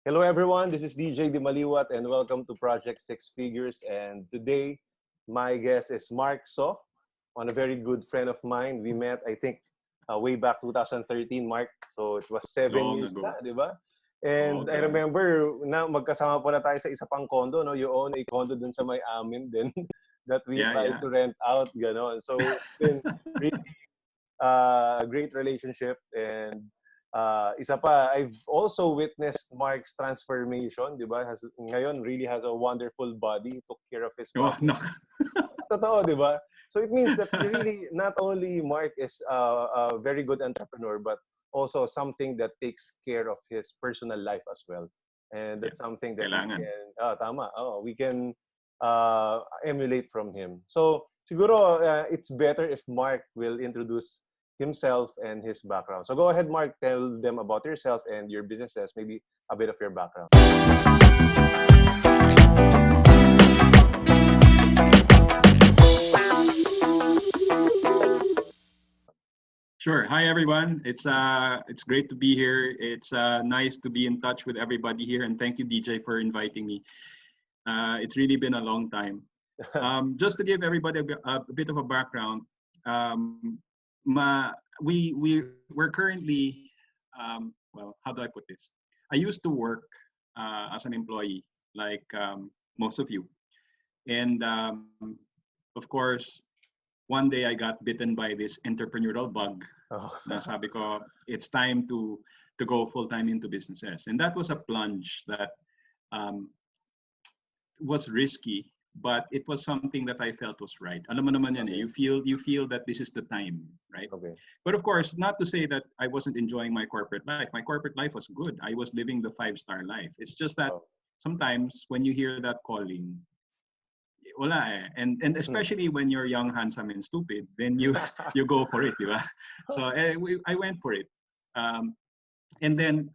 Hello, everyone. This is DJ Dimaliuat, and welcome to Project Six Figures. And today, my guest is Mark So, on a very good friend of mine. We met, I think, way back 2013, Mark. So it was 7 years Long na, ago. di ba? And Oh, I grabe. remember na magkasama pala tayo sa isa pang condo, no? You own a condo dun sa may amin din that we Yeah, tried yeah. to rent out, gano'n. So it's been really a great relationship. And isa pa, I've also witnessed Mark's transformation, di ba? Ngayon really has a wonderful body, took care of his Oh, body. no. Totoo, di ba? So it means that really, not only Mark is a very good entrepreneur, but also something that takes care of his personal life as well. And Yeah, that's something that we kailangan. can, tama, we can emulate from him. So siguro, it's better if Mark will introduce himself and his background. So go ahead, Mark, tell them about yourself and your businesses, maybe a bit of your background. Sure. Hi, everyone. It's great to be here. It's nice to be in touch with everybody here, and thank you, DJ, for inviting me. It's really been a long time. Just to give everybody a bit of a background, um, we're currently well, how do I put this? I used to work as an employee, like most of you, and of course, one day I got bitten by this entrepreneurial bug. Oh. Na sabi ko, it's time to go full time into businesses, and that was a plunge that um, was risky, but it was something that I felt was right. Alam mo naman yan eh. Okay. You feel that this is the time, right? Okay. But of course, not to say that I wasn't enjoying my corporate life. My corporate life was good. I was living the five-star life. It's just that Oh. sometimes when you hear that calling, wala eh. And especially when you're young, handsome, and stupid, then you go for it, di ba? So I went for it. Um, and then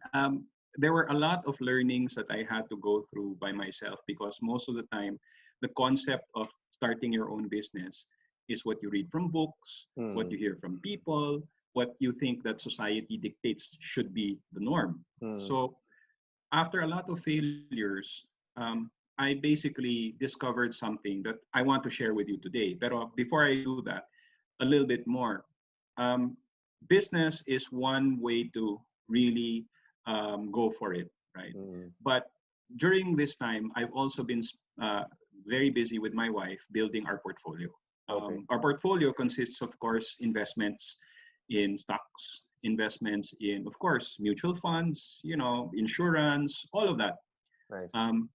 there were a lot of learnings that I had to go through by myself because most of the time, the concept of starting your own business is what you read from books, what Hmm. you hear from people, what you think that society dictates should be the norm. Hmm. So after a lot of failures, I basically discovered something that I want to share with you today. But before I do that, a little bit more. Um, Business is one way to really go for it, right? Hmm. But during this time, I've also been uh, very busy with my wife building our portfolio. Okay. Our portfolio consists, of course, investments in stocks, investments in, of course, mutual funds, insurance, all of that. Nice. Um,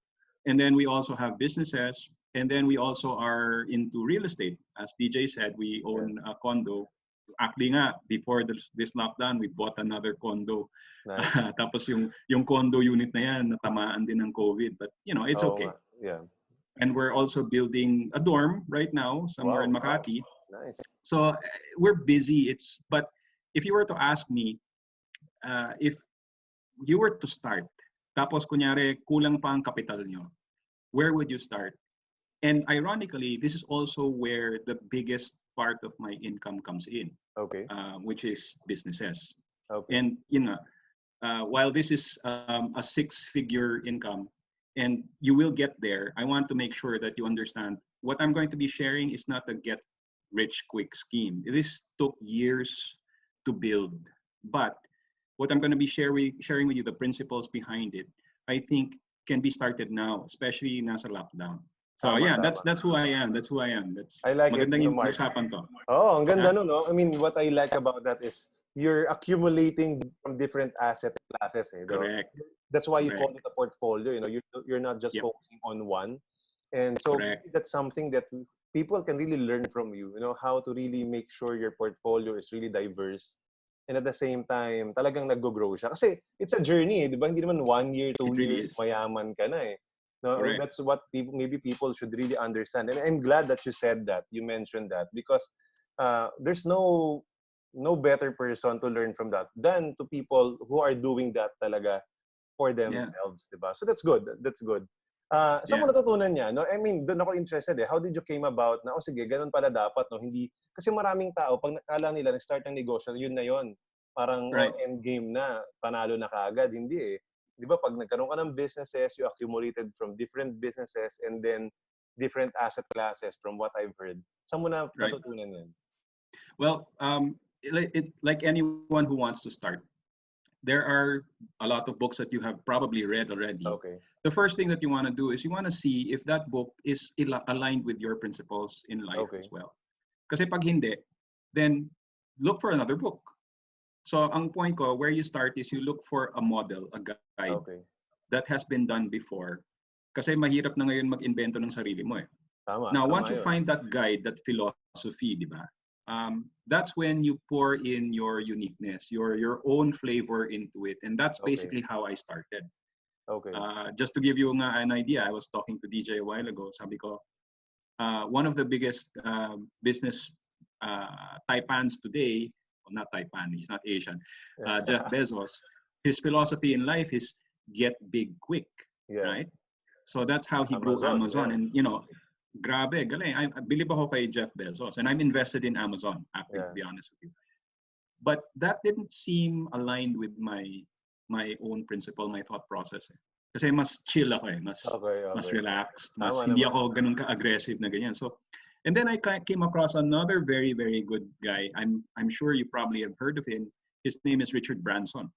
and then we also have businesses, and then we also are into real estate. As DJ said, we Yeah. own a condo. Actually nga, before this lockdown, we bought another condo. Nice. Tapos yung condo unit na yan, natamaan din ng COVID. But, it's Oo nga. okay. Yeah. And we're also building a dorm right now somewhere in Wow. Makati. Nice. So we're busy. But if you were to ask me, if you were to start, tapos kunyari kulang pa ang kapital nyo, where would you start? And ironically, this is also where the biggest part of my income comes in, Okay. which is businesses. Okay. And while this is a six-figure income, and you will get there, I want to make sure that you understand what I'm going to be sharing is not a get rich quick scheme. This took years to build, but what I'm going to be sharing with you, the principles behind it, I think can be started now, especially nasa lockdown. So Tama, yeah, tama. that's who I am. That's who I am. That's I like it, magandang Mark. usapan to. Oh, ang ganda Yeah, no, no? I mean, what I like about that is you're accumulating from different asset classes, eh, no? correct, That's why you call correct. it a portfolio, you're not just Yep, focusing on one. And so correct. maybe that's something that people can really learn from you, how to really make sure your portfolio is really diverse. And at the same time, talagang nag-grow siya. Kasi it's a journey, di ba? Hindi naman 1 year, two It really years, is. mayaman ka na eh. No, Correct. that's what maybe people should really understand. And I'm glad that you said that, you mentioned that, because there's no better person to learn from that than to people who are doing that talaga for Yeah, themselves, di ba? So that's good. That's good. Saan mo yeah. natutunan niya? No, I mean, doon ako interested eh. How did you came about na, sige, ganun pala dapat, no? Hindi, kasi maraming tao, pag nakala nila, nag-start ng negosyo, yun na yun. Parang, Right. end game na, panalo na kaagad. Hindi eh. di ba, pag nagkaroon ka ng businesses, you accumulated from different businesses and then different asset classes from what I've heard. Saan mo na Right. natutunan yan? Well, like anyone who wants to start, there are a lot of books that you have probably read already. Okay. The first thing that you want to do is you want to see if that book is aligned with your principles in life Okay. as well. Kasi pag hindi, then look for another book. So ang point ko, where you start is you look for a model, a guide Okay. that has been done before. Kasi mahirap na ngayon mag-invento ng sarili mo eh. Tama. Now, Tama once you yun. find that guide, that philosophy, di ba? That's when you pour in your uniqueness, your own flavor into it, and that's Okay. basically how I started. Okay. Just to give you an idea, I was talking to DJ a while ago. Sabi ko, one of the biggest business taipans today, well, not taipan, he's not Asian, Jeff Bezos, his philosophy in life is get big quick, right? So that's how he grew Amazon. And, you know, grabe, galing. I believe ako kay Jeff Bezos. And I'm invested in Amazon, actually, to be honest with you. But that didn't seem aligned with my own principle, my thought process. Kasi mas chill ako eh, mas relaxed, mas hindi ako ganun ka-aggressive na ganyan. So, and then I came across another very, very good guy. I'm sure you probably have heard of him. His name is Richard Branson.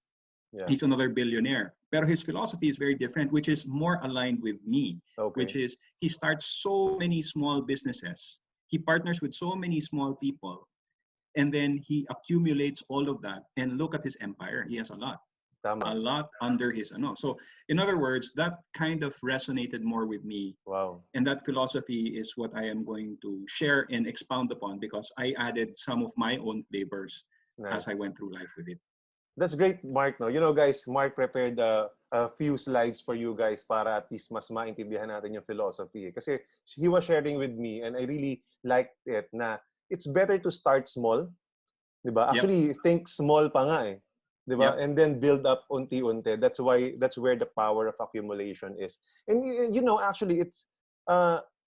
Yeah. He's another billionaire. Pero his philosophy is very different, which is more aligned with me, which is he starts so many small businesses. He partners with so many small people. And then he accumulates all of that. And look at his empire. He has a lot. A lot under his ano. So in other words, that kind of resonated more with me. Wow. And that philosophy is what I am going to share and expound upon because I added some of my own flavors as I went through life with it. That's great, Mark. No, you know, guys, Mark prepared a few slides for you guys para at least mas maintindihan natin yung philosophy. Kasi he was sharing with me and I really liked it na it's better to start small, di ba? Actually, think small pa nga eh. Di ba? And then build up unti-unti. That's where the power of accumulation is. And you know, actually, it's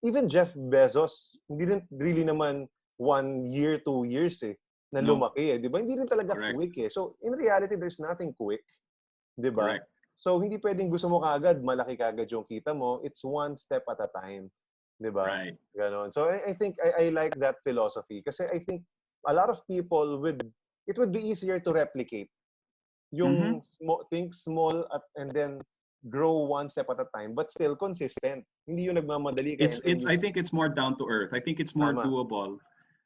even Jeff Bezos didn't really naman 1 year, 2 years eh. Na lumaki eh, di ba? Hindi rin talaga quick eh. So, in reality, there's nothing quick. Di ba? So, hindi pwedeng gusto mo kagad, malaki kagad yung kita mo. It's one step at a time. Di ba? Right. Ganon. So, I think, I like that philosophy. Kasi I think a lot of people it would be easier to replicate. Yung think small and then grow one step at a time, but still consistent. Hindi yung nagmamadali ka. I think it's more down to earth. I think it's more doable.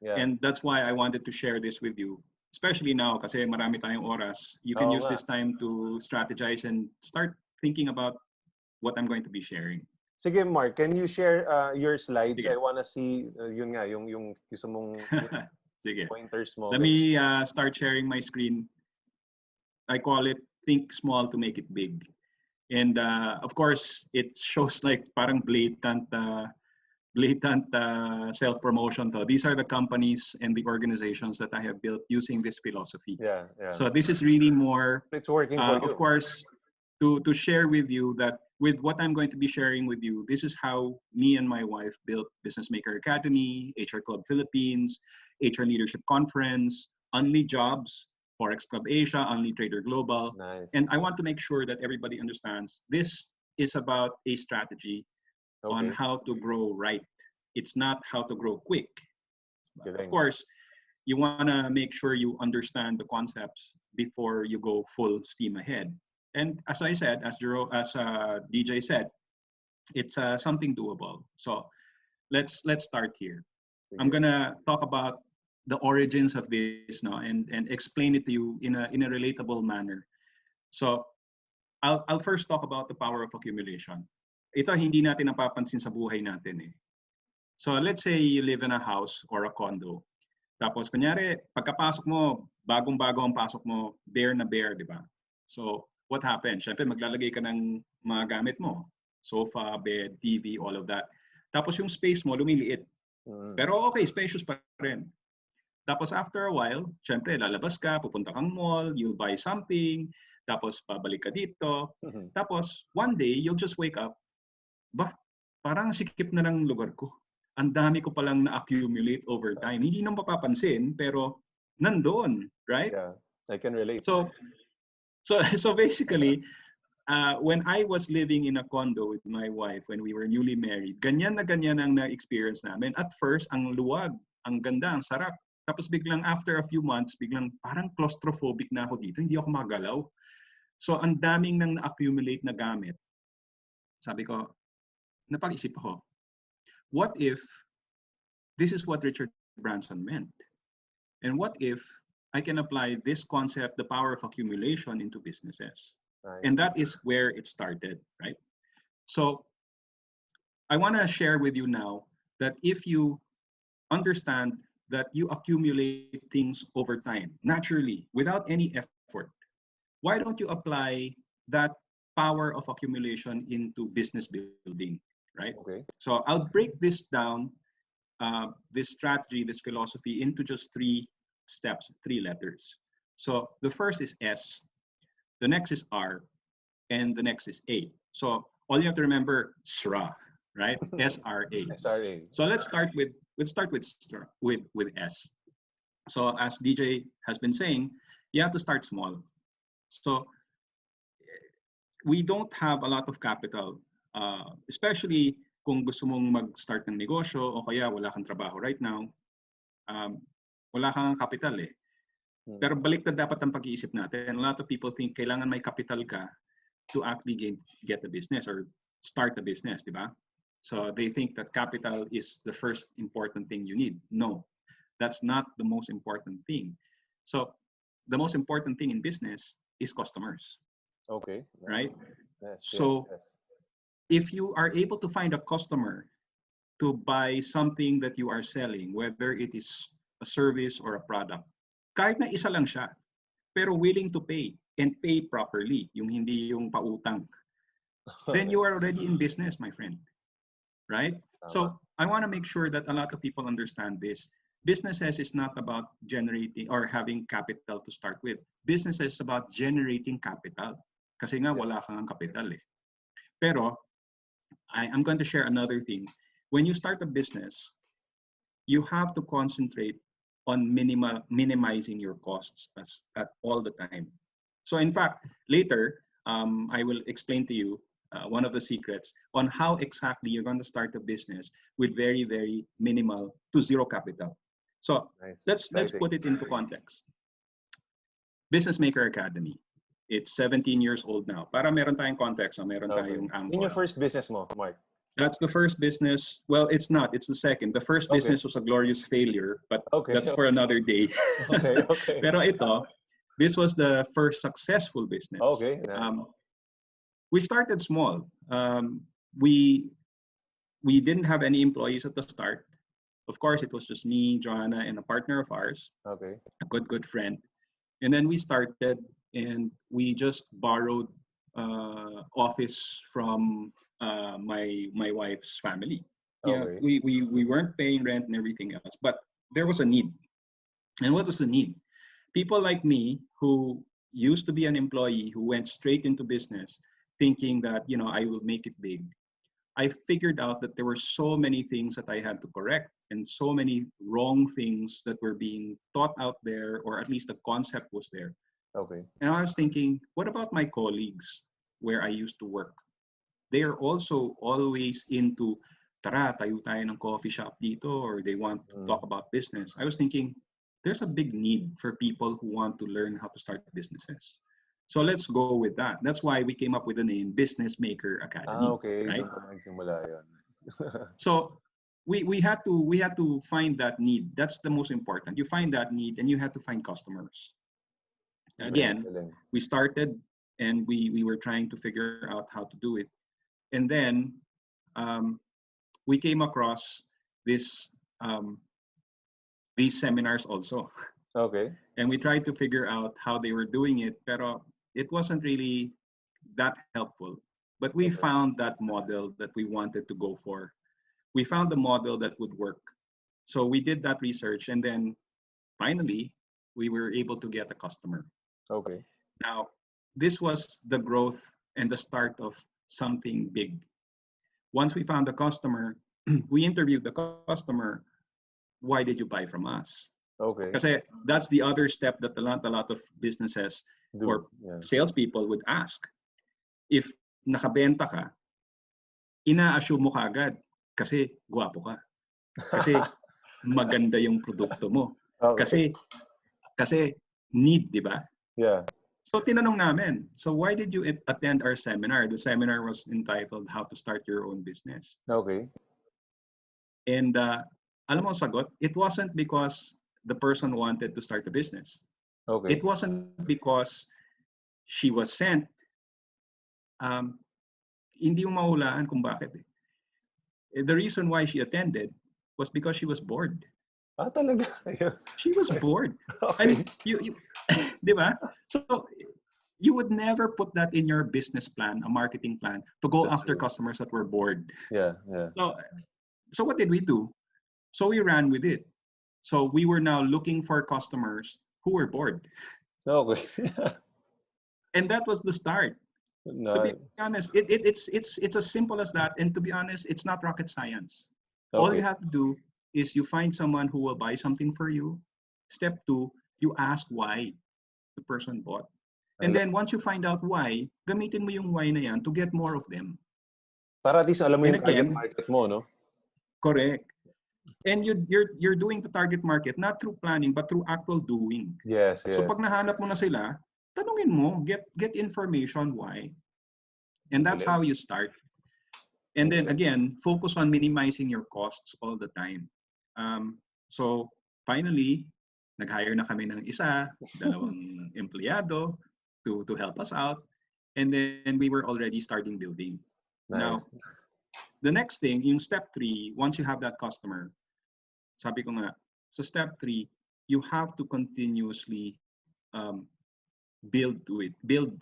Yeah. And that's why I wanted to share this with you, especially now kasi marami tayong oras. You can use this time to strategize and start thinking about what I'm going to be sharing. Sige, Mark, can you share your slides? Sige. I wanna see yun nga, yung gusto mong Sige. pointers mo. Let me start sharing my screen. I call it Think Small to Make It Big. And of course, it shows like parang blatant self-promotion. These are the companies and the organizations that I have built using this philosophy. Yeah. So this is really more, it's working for you. Of course, to share with you that with what I'm going to be sharing with you, this is how me and my wife built Business Maker Academy, HR Club Philippines, HR Leadership Conference, Unli Jobs, Forex Club Asia, Unli Trader Global. Nice. And I want to make sure that everybody understands this is about a strategy on how to grow right. It's not how to grow quick. Of course, you want to make sure you understand the concepts before you go full steam ahead. And as I said, as DJ said, it's something doable. So let's start here. I'm gonna talk about the origins of this now and explain it to you in a relatable manner. So I'll first talk about the power of accumulation. Ito hindi natin napapansin sa buhay natin eh. So let's say you live in a house or a condo. Tapos kunyari, pagkapasok mo, bagong-bago ang pasok mo, bare na bare, di ba? So what happens? Siyempre maglalagay ka ng mga gamit mo. Sofa, bed, TV, all of that. Tapos yung space mo lumiliit. Pero okay, spacious pa rin. Tapos after a while, siyempre lalabas ka, pupunta kang mall, you'll buy something, tapos pabalik ka dito. Tapos one day, you'll just wake up, parang sikip na lang lugar ko. Ang dami ko palang na-accumulate over time. Hindi nang mapapansin, pero nandoon, right? Yeah, I can relate. So basically, when I was living in a condo with my wife when we were newly married, ganyan na ganyan ang na-experience namin. At first, ang luwag, ang ganda, ang sarap. Tapos biglang after a few months, biglang parang claustrophobic na ako dito. Hindi ako magalaw. So ang daming nang na-accumulate na gamit. Sabi ko, napag-isip ako, what if this is what Richard Branson meant? And what if I can apply this concept, the power of accumulation, into businesses? Nice. And that is where it started, right? So I want to share with you now that if you understand that you accumulate things over time, naturally, without any effort, why don't you apply that power of accumulation into business building, right? Okay. So I'll break this down, this strategy, this philosophy, into just 3 steps, 3 letters. So the first is S, the next is R, and the next is A. So all you have to remember, SRA, right? SRA. SRA. So let's start with with S. So as DJ has been saying, you have to start small. So we don't have a lot of capital, especially kung gusto mong mag-start ng negosyo o kaya wala kang trabaho right now, wala kang capital eh. Pero baliktad dapat ang pag-iisip natin. A lot of people think kailangan may capital ka to actually get a business or start a business, di ba? So they think that capital is the first important thing you need. No, that's not the most important thing. So the most important thing in business is customers. Okay. Right? Yes, so yes. If you are able to find a customer to buy something that you are selling, whether it is a service or a product, kahit na isa lang siya, pero willing to pay and pay properly, yung hindi yung pautang, then you are already in business, my friend. Right? So I want to make sure that a lot of people understand this. Businesses is not about generating or having capital to start with. Business is about generating capital. Kasi nga wala kang capital eh. Pero I'm going to share another thing. When you start a business, you have to concentrate on minimizing your costs at all the time. So in fact, later, I will explain to you one of the secrets on how exactly you're going to start a business with very, very minimal to zero capital. So let's put it into context. Business Maker Academy. It's 17 years old now. Para meron tayong context, meron tayong anchor. In your first business mo, Mark? That's the first business. Well, it's not. It's the second. The first business was a glorious failure, but that's for another day. Okay. Pero ito, this was the first successful business. Okay. We started small. We didn't have any employees at the start. Of course, it was just me, Joanna, and a partner of ours. Okay. A good friend. And then we started, and we just borrowed office from my wife's family. Okay. Yeah, we weren't paying rent and everything else, but there was a need. And what was the need? People like me who used to be an employee who went straight into business thinking that, I will make it big. I figured out that there were so many things that I had to correct and so many wrong things that were being taught out there, or at least the concept was there. Okay. And I was thinking, what about my colleagues where I used to work? They are also always into, tara, tayo ng coffee shop dito, or they want to talk about business. I was thinking, there's a big need for people who want to learn how to start businesses. So let's go with that. That's why we came up with the name Business Maker Academy. Okay. Right? So we had to find that need. That's the most important. You find that need, and you had to find customers. Again, we started, and we were trying to figure out how to do it. And then we came across these seminars also. Okay. And we tried to figure out how they were doing it, pero it wasn't really that helpful. But we found that model that we wanted to go for. We found the model that would work. So we did that research, and then finally, we were able to get a customer. Okay. Now, this was the growth and the start of something big. Once we found the customer, we interviewed the customer. Why did you buy from us? Okay. Because that's the other step that a lot of businesses or salespeople would ask. if nakabenta ka, ina-assume mo kaagad kasi gwapo ka. Kasi maganda yung produkto mo. Okay. Kasi need, di ba? Yeah. So tinanong namin, so why did you attend our seminar? The seminar was entitled How to Start Your Own Business. Okay. And alam mo ang sagot, it wasn't because the person wanted to start a business. Okay. It wasn't because she was sent. Hindi mo mahulaan kung bakit. The reason why she attended was because she was bored. Ah, talaga? She was bored. Okay. I mean, you di ba? So, you would never put that in your business plan, a marketing plan, to go That's after true. customers that were bored. Yeah, yeah. So what did we do? So we ran with it. So we were now looking for customers who were bored. Okay. And that was the start. To be Nice. honest, it's as simple as that. And to be honest, it's not rocket science. All you Okay. have to do is you find someone who will buy something for you. Step 2, you ask why the person bought. I And love then once you find out why, gamitin mo yung why na yan to get more of them. Para at least alam mo And yung target again, market mo, no? correct. And you're doing the target market not through planning but through actual doing. Yes, So yes. pag nahanap mo na sila, tanungin mo, get information why. And that's how you start. And then again, focus on minimizing your costs all the time. So finally, nag-hire na kami ng isa, dalawang empleyado to help us out. And then we were already starting building. Nice. Now, the next thing, yung step 3, once you have that customer, sabi ko nga, so step 3, you have to continuously build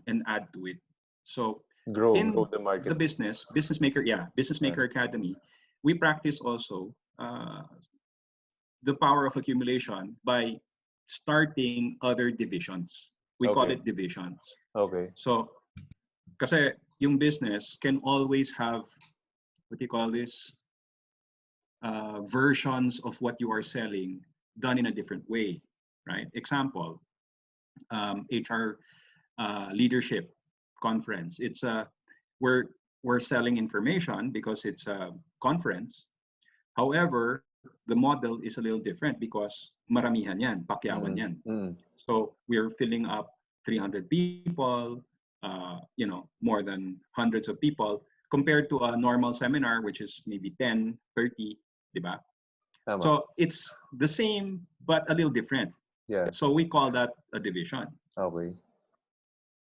and add to it. So Grow in the market. the business maker academy, we practice also the power of accumulation by starting other divisions. We call it divisions. Okay. So kasi yung business can always have, what do you call this, versions of what you are selling done in a different way, right? Example, HR leadership conference. It's we're selling information because it's a conference. However, the model is a little different because maramihan yan, pakyawan yan. So we're filling up 300 people, more than hundreds of people compared to a normal seminar, which is maybe 10, 30, diba? So it's the same, but a little different. Yeah. So we call that a division. Okay.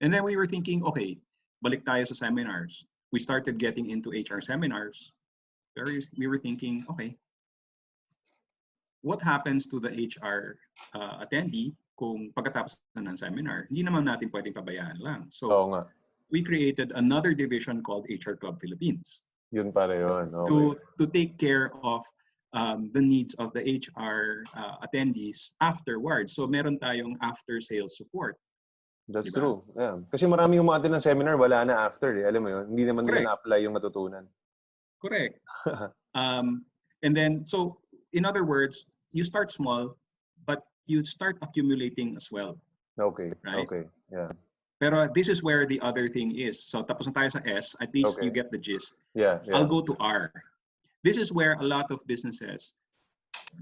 And then we were thinking, okay, balik tayo sa seminars. We started getting into HR seminars. We were thinking, okay, what happens to the HR attendee kung pagkatapos na ng seminar? Hindi naman natin pwedeng pabayaan lang. So we created another division called HR Club Philippines. Yun pala yun. Okay. To take care of the needs of the HR attendees afterwards. So meron tayong after-sales support. That's true. Yeah. Kasi marami umaattend ng seminar, wala na after. Alam mo yun, hindi naman nila na-apply yung natutunan. Correct. And then, so in other words, you start small, but you start accumulating as well. Okay. Right? Okay. Yeah. Pero this is where the other thing is. So tapos na tayo sa S, at least you get the gist. Yeah. I'll go to R. This is where a lot of businesses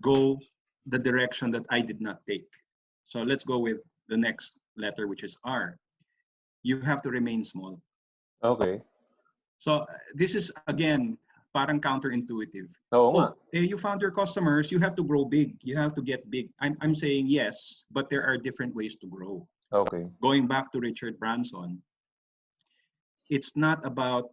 go the direction that I did not take. So let's go with the next letter, which is R. You have to remain small. Okay. So this is, again, parang counterintuitive. You found your customers, you have to grow big. You have to get big. I'm saying yes, but there are different ways to grow. Okay. Going back to Richard Branson, it's not about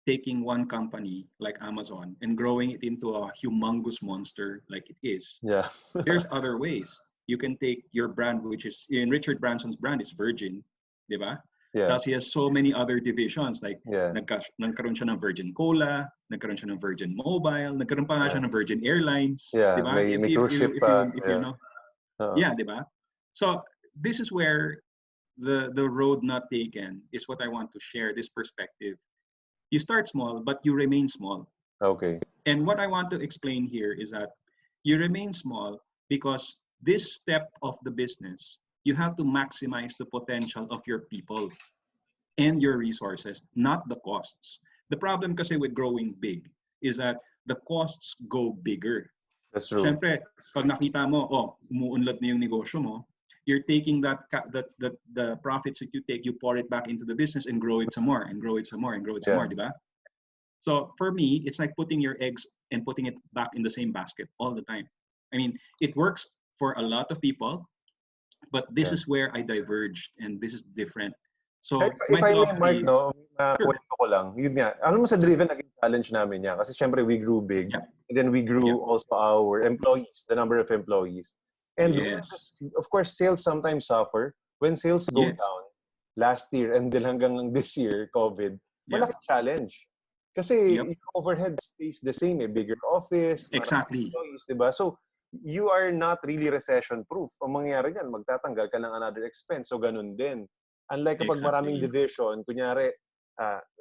taking one company like Amazon and growing it into a humongous monster like it is. Yeah. There's other ways. You can take your brand, which is, in Richard Branson's brand is Virgin, di ba? Yeah. Plus he has so many other divisions, like nagkaroon siya ng Virgin Cola, nagkaroon siya ng Virgin Mobile, nagkaroon pa nga siya ng Virgin Airlines, yeah. di ba? May cruise ship pa. You know. Yeah, di ba? So this is where the road not taken is what I want to share, this perspective. You start small, but you remain small. Okay. And what I want to explain here is that you remain small because this step of the business, you have to maximize the potential of your people. and your resources, not the costs. The problem kasi with growing big is that the costs go bigger. That's true. Siyempre, pag nakita mo, umuunlad na yung negosyo mo, you're taking the profits that you take, you pour it back into the business and grow it some more and grow it some more and grow it some more, di ba? So for me, it's like putting your eggs and putting it back in the same basket all the time. I mean, it works for a lot of people, but this is where I diverged and this is different. So if my I may, philosophy Mark, is, no, sure. kwento ko lang, yun nga, alam mo sa Driven, naging challenge namin yan. Kasi syempre, we grew big. Yeah. And then we grew also our employees, the number of employees. And of course, sales sometimes suffer. When sales go down last year and then hanggang this year, COVID, malaking challenge. Kasi yung overhead stays the same, bigger office, exactly. Employees, diba? So, you are not really recession-proof. Ang mangyayari niyan, magtatanggal ka ng another expense. So, ganun din. Unlike kapag maraming division, kunyari,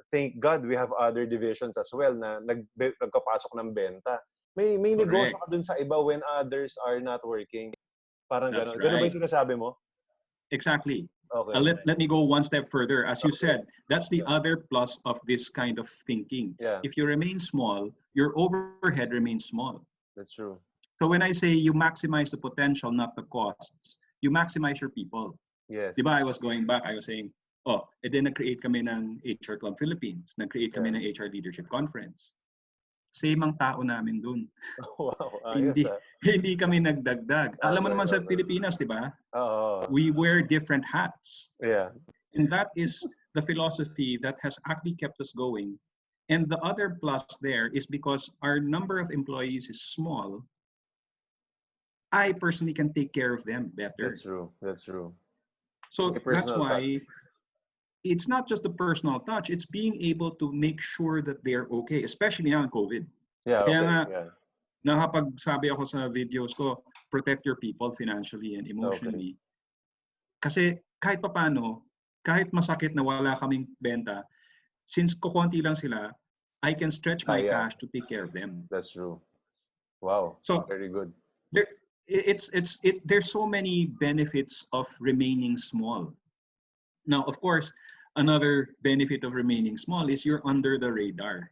thank God we have other divisions as well na nagkapasok ng benta. May negosyo ka dun sa iba when others are not working. Parang gano'n. Gano'n ba yung sinasabi mo? Exactly. Okay. Let me go one step further. As you said, that's the other plus of this kind of thinking. Yeah. If you remain small, your overhead remains small. That's true. So when I say you maximize the potential, not the costs, you maximize your people. Yes. Diba, I was going back, I was saying, then nag-create kami ng HR Club Philippines, nag-create kami ng HR Leadership Conference. Same ang tao namin dun. Wow. Hindi kami nagdagdag. Alam mo naman sa Pilipinas, di ba? We wear different hats. Yeah. And that is the philosophy that has actually kept us going. And the other plus there is because our number of employees is small, I personally can take care of them better. That's true. So that's why it's not just the personal touch, it's being able to make sure that they're okay, especially now in COVID. Yeah, Kaya nga, nakapagsabi ako sa videos ko, protect your people financially and emotionally. Kasi kahit papano, kahit masakit na wala kaming benta, since kukonti lang sila, I can stretch my cash to take care of them. That's true. Wow. So very good. There's so many benefits of remaining small. Now, of course, another benefit of remaining small is you're under the radar.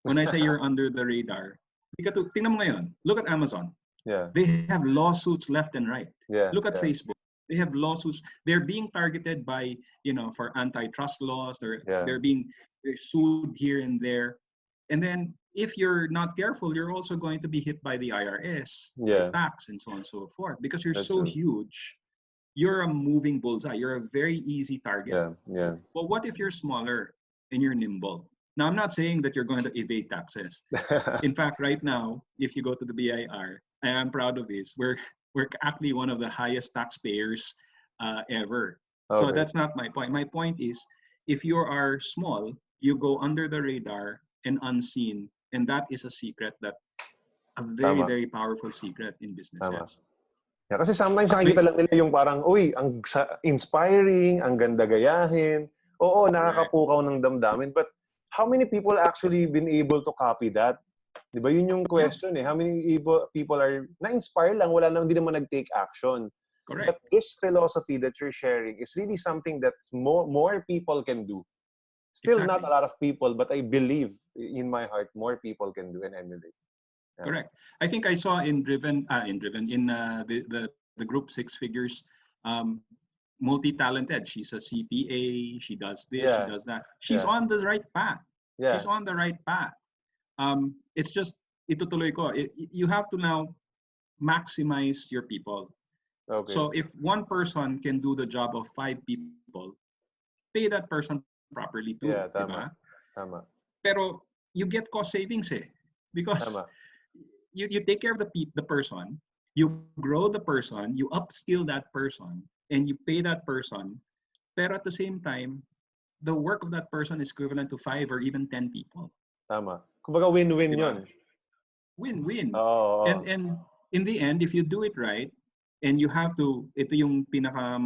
When I say you're under the radar, tingnan mo ngayon, look at Amazon. Yeah. They have lawsuits left and right. Yeah. Look at Facebook. They have lawsuits. They're being targeted by, for antitrust laws. They're sued here and there. And then if you're not careful, you're also going to be hit by the IRS, tax, and so on and so forth. Because you're so huge, you're a moving bullseye. You're a very easy target. Yeah. But what if you're smaller and you're nimble? Now, I'm not saying that you're going to evade taxes. In fact, right now, if you go to the BIR, I am proud of this. We're actually one of the highest taxpayers ever. Okay. So that's not my point. My point is, if you are small, you go under the radar and unseen. And that is a secret, a very, very powerful secret in businesses. Yeah, kasi sometimes nakikita lang nila yung parang, ang inspiring, ang ganda gayahin. Oo, nakakapukaw ng damdamin. But how many people actually been able to copy that? Diba yun yung question How many people are na-inspire lang, wala nang, hindi naman nag-take action. Correct. But this philosophy that you're sharing is really something that more people can do. Still not a lot of people, but I believe in my heart, more people can do and emulate. Yeah. Correct. I think I saw in the group Six Figures, multi-talented. She's a CPA. She does this. She does that. She's on the right path. She's on the right path. It's just itutuloy ko. You have to now maximize your people. Okay. So if one person can do the job of 5 people, pay that person properly too. Yeah, tama. Tama. Pero you get cost savings because you take care of the person, you grow the person, you upskill that person, and you pay that person. Pero at the same time, the work of that person is equivalent to 5 or even 10 people. Tama. Kumbaga win-win yun. Win-win. And in the end, if you do it right, and you have to, ito yung pinaka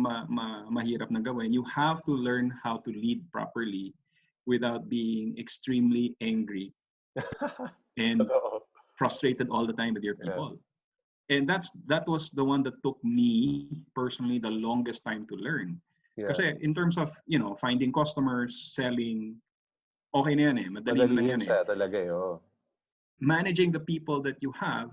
mahirap na gawin, you have to learn how to lead properly without being extremely angry and frustrated all the time with your people. And that was the one that took me personally the longest time to learn. Yeah. Kasi in terms of, finding customers, selling, okay na yan eh. Madali na lang Madalihin yan eh. siya talaga eh. Oo. Managing the people that you have,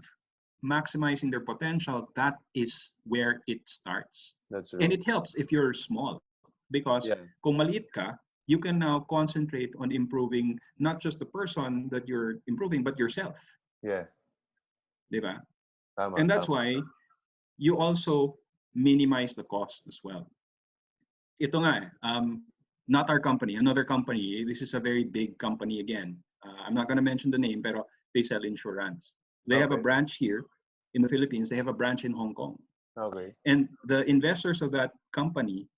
maximizing their potential, that is where it starts. That's And true. it helps if you're small. Because Yeah. kung maliit ka, you can now concentrate on improving not just the person that you're improving, but yourself. Yeah. Diba? Tama, And that's tama. why you also minimize the cost as well. Ito nga eh, not our company, another company. This is a very big company again. I'm not going to mention the name, pero they sell insurance. They have a Okay. branch here in the Philippines. They have a branch in Hong Kong. Okay. And the investors of that company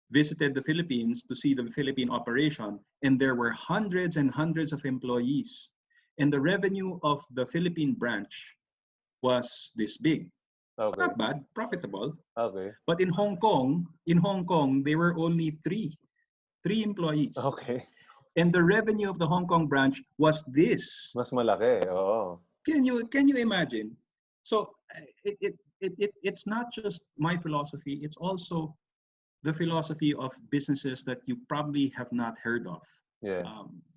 visited the Philippines to see the Philippine operation, and there were hundreds and hundreds of employees. And the revenue of the Philippine branch was this big. Okay. Not bad, profitable. Okay. But in Hong Kong, they were only three employees. Okay. And the revenue of the Hong Kong branch was this. Mas malaki. Oo. Can you imagine? So it's not just my philosophy, it's also the philosophy of businesses that you probably have not heard of. Yeah.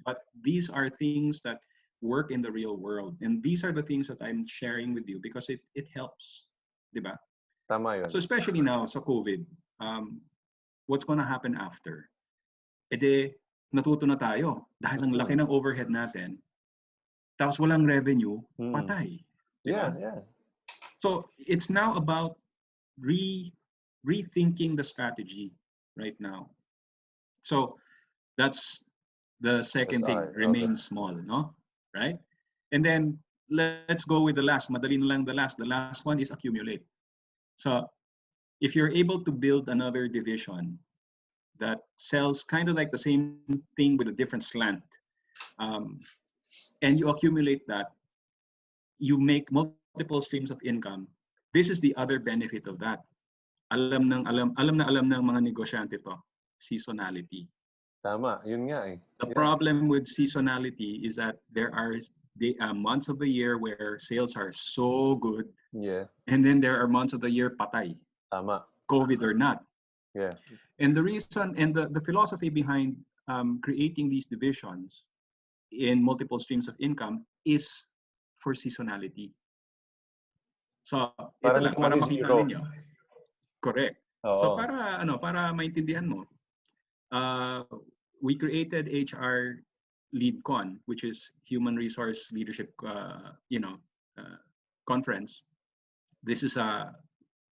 But these are things that work in the real world. And these are the things that I'm sharing with you because it helps. Diba? Tama yun. So especially now sa COVID, what's gonna happen after? E de, natuto na tayo dahil ang laki ng overhead natin. Tapos walang revenue, patay. Diba? Yeah. So it's now about rethinking the strategy right now. So that's the second thing, remain small, no? Right? And then let's go with the last. Madali na lang the last. The last one is accumulate. So if you're able to build another division that sells kind of like the same thing with a different slant, and you accumulate that, you make multiple streams of income. This is the other benefit of that. Alam ng mga negosyante to, seasonality. Tama, yun nga eh. The problem with seasonality is that there are months of the year where sales are so good. Yeah. And then there are months of the year patay. Tama. COVID or not. Yeah. And the reason and the philosophy behind creating these divisions in multiple streams of income is for seasonality. So, ito lang, para makita ninyo. Correct. So, para maintindihan mo, we created HR LeadCon, which is Human Resource Leadership, conference. This is a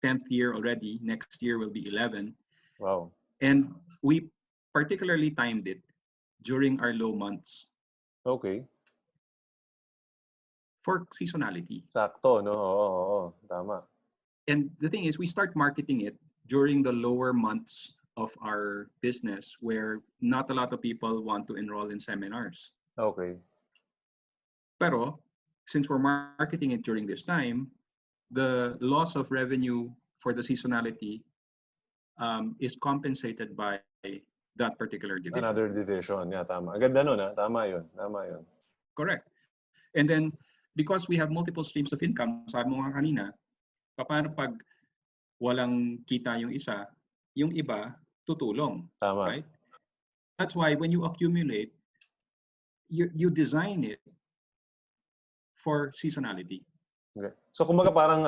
10th year already. Next year will be 11. Wow. And we particularly timed it during our low months. Okay. For seasonality. Sakto, no? Oo. Tama. And the thing is, we start marketing it during the lower months of our business where not a lot of people want to enroll in seminars. Okay. Pero, since we're marketing it during this time, the loss of revenue for the seasonality is compensated by that particular division. Another division. Yeah, tama. Agad nun, ha? Tama yun. Correct. And then, because we have multiple streams of income, sabi mo nga kanina, paano pag walang kita yung isa, yung iba tutulong. Tama. Right? That's why when you accumulate, you design it for seasonality. Okay. So kumbaga parang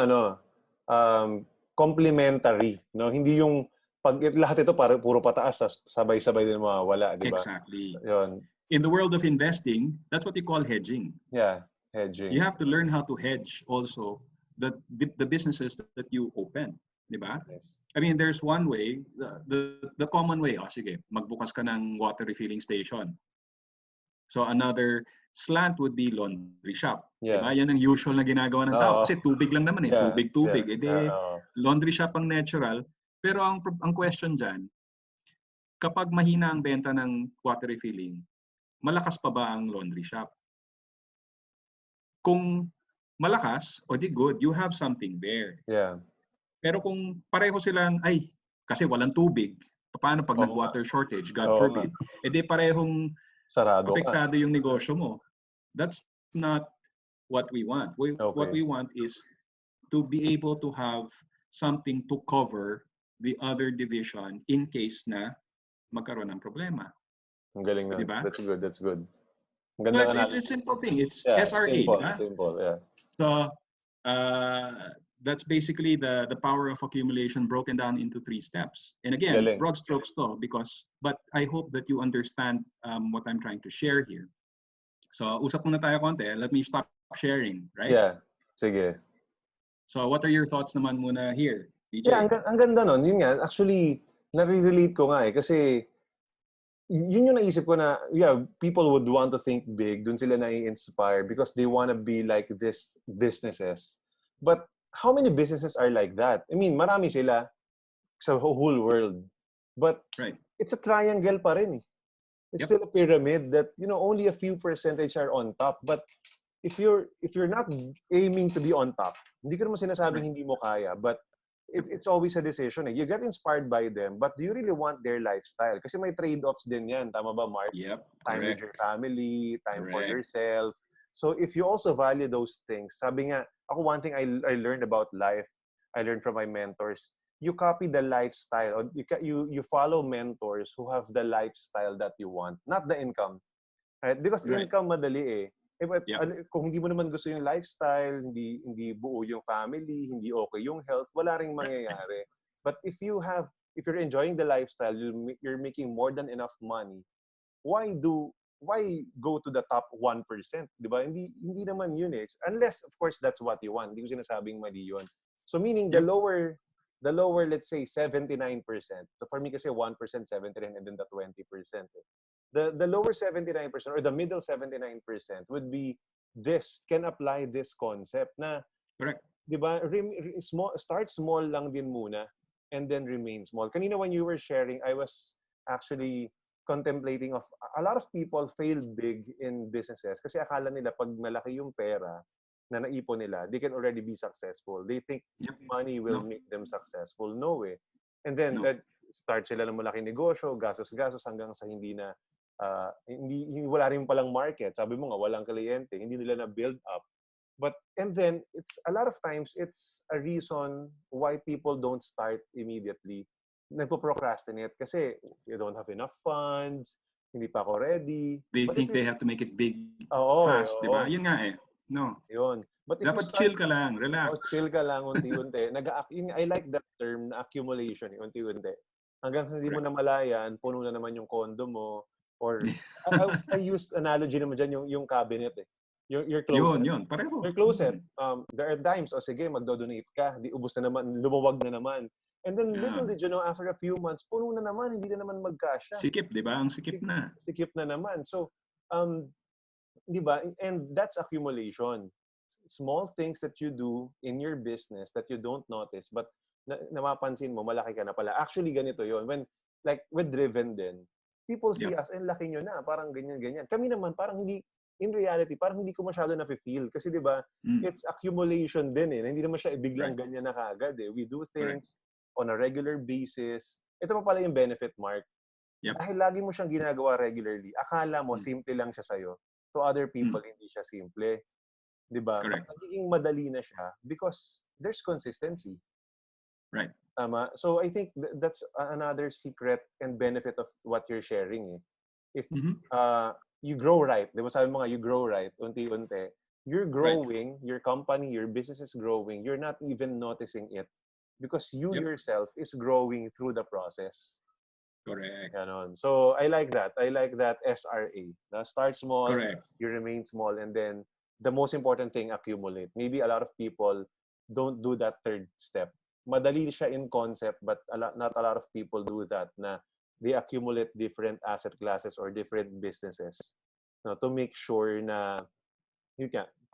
complementary, no? Hindi yung pag lahat ito para puro pataas sabay-sabay din mawawala, di ba? Exactly. Yun. In the world of investing, that's what you call hedging. Yeah, hedging. You have to learn how to hedge also the businesses that you open, di ba? Yes. I mean, there's one way, the common way. Sige, magbukas ka ng water refilling station. So another slant would be laundry shop. Yeah. Diba? Yan ang usual na ginagawa ng tao. Kasi tubig lang naman eh. Yeah. Tubig. Yeah. Laundry shop ang natural. Pero ang question dyan, kapag mahina ang benta ng water refilling, malakas pa ba ang laundry shop? Kung malakas, o di good, you have something there. Yeah. Pero kung pareho silang, kasi walang tubig, paano pag nag-water shortage, God forbid, edi parehong sarado apektado yung negosyo mo. That's not what we want. What we want is to be able to have something to cover the other division in case na magkaroon ng problema. Ang galing nun. Diba? That's good. That's good. Ang So ganda it's a analogy. simple thing. It's Yeah, SRA, simple. diba? Simple, yeah. So that's basically the power of accumulation broken down into 3 steps. And again, Galing. broad strokes to but I hope that you understand what I'm trying to share here. So usap muna tayo konti. Let me stop sharing, right? Yeah. Sige. So what are your thoughts naman muna here, DJ? Yeah, ang ganda nun. Yun nga, actually, nare-relate ko nga eh. Kasi, yun yung naisip ko na, yeah, people would want to think big. Dun sila na-inspire because they want to be like this businesses. But, how many businesses are like that? I mean, marami sila sa whole world. But, right. It's a triangle pa rin eh. It's still a pyramid that, only a few percentage are on top. But, if you're not aiming to be on top, hindi ko naman sinasabing hindi mo kaya, but it's always a decision. You get inspired by them, but do you really want their lifestyle? Kasi may trade-offs din yan. Tama ba, Mark? Yep. Time with your family, time for Correct. yourself. So if you also value those things, sabi nga, ako one thing I learned about life, I learned from my mentors, you copy the lifestyle, or you follow mentors who have the lifestyle that you want, not the income. Right? Because income madali eh. Kung hindi mo naman gusto yung lifestyle, hindi buo yung family, hindi okay yung health, wala ring mangyayari. But if you're enjoying the lifestyle, you're making more than enough money, why go to the top 1%? Di ba? Hindi naman yun eh. Unless, of course, that's what you want. Hindi ko sinasabing mali yun. So meaning, the lower, let's say, 79%. So for me kasi 1%, 79, and then the 20%. The lower 79% or the middle 79% would be can apply this concept na, correct, di ba, start small lang din muna and then remain small. Kanina when you were sharing, I was actually contemplating of a lot of people fail big in businesses kasi akala nila pag malaki yung pera na naipon nila, they can already be successful. They think money will make them successful. No way. And then start sila ng malaking negosyo, gastos hanggang sa hindi na wala rin palang market. Sabi mo nga, walang kliyente. Hindi nila na-build up. And then, it's a lot of times, it's a reason why people don't start immediately. Nagpo-procrastinate kasi you don't have enough funds, hindi pa ako ready. They think they have to make it big fast, di ba? Yun nga eh. No. Yun. But dapat chill ka lang, relax. Chill ka lang, unti-unti. I like that term na accumulation, unti-unti. Hanggang hindi mo na malayan, puno na naman yung condo mo. Or, I use analogy naman dyan, yung cabinet eh. Your closet. Yun. Pareho. Your closet. There are times, sige, magdo-donate ka, di ubos na naman, lumawag na naman. And then, little did you know, after a few months, puno na naman, hindi na naman magkasya. Sikip, di ba? Ang sikip na. Sikip na naman. So, di ba? And that's accumulation. Small things that you do in your business that you don't notice, but napapansin mo, malaki ka na pala. Actually, ganito yon. When, like, with Driven din, people see us, laki nyo na, parang ganyan-ganyan. Kami naman, parang hindi, in reality, parang hindi ko masyado na-feel. Kasi di ba, it's accumulation din eh. Hindi naman siya biglang ganyan na kaagad eh. We do things on a regular basis. Ito pa pala yung benefit, Mark. Dahil lagi mo siyang ginagawa regularly, akala mo, simple lang siya sa'yo. To other people, hindi siya simple. Di ba? Nagiging madali na siya because there's consistency. Right. Tama. So I think that's another secret and benefit of what you're sharing. If you grow right, di ba sabi mo nga, you grow right, unti-unti, you're growing, your company, your business is growing, you're not even noticing it because you yourself is growing through the process. Correct. Ganon. So I like that. I like that SRA. Start small, you remain small, and then the most important thing, accumulate. Maybe a lot of people don't do that third step. Madali siya in concept, but not a lot of people do that, na they accumulate different asset classes or different businesses to make sure na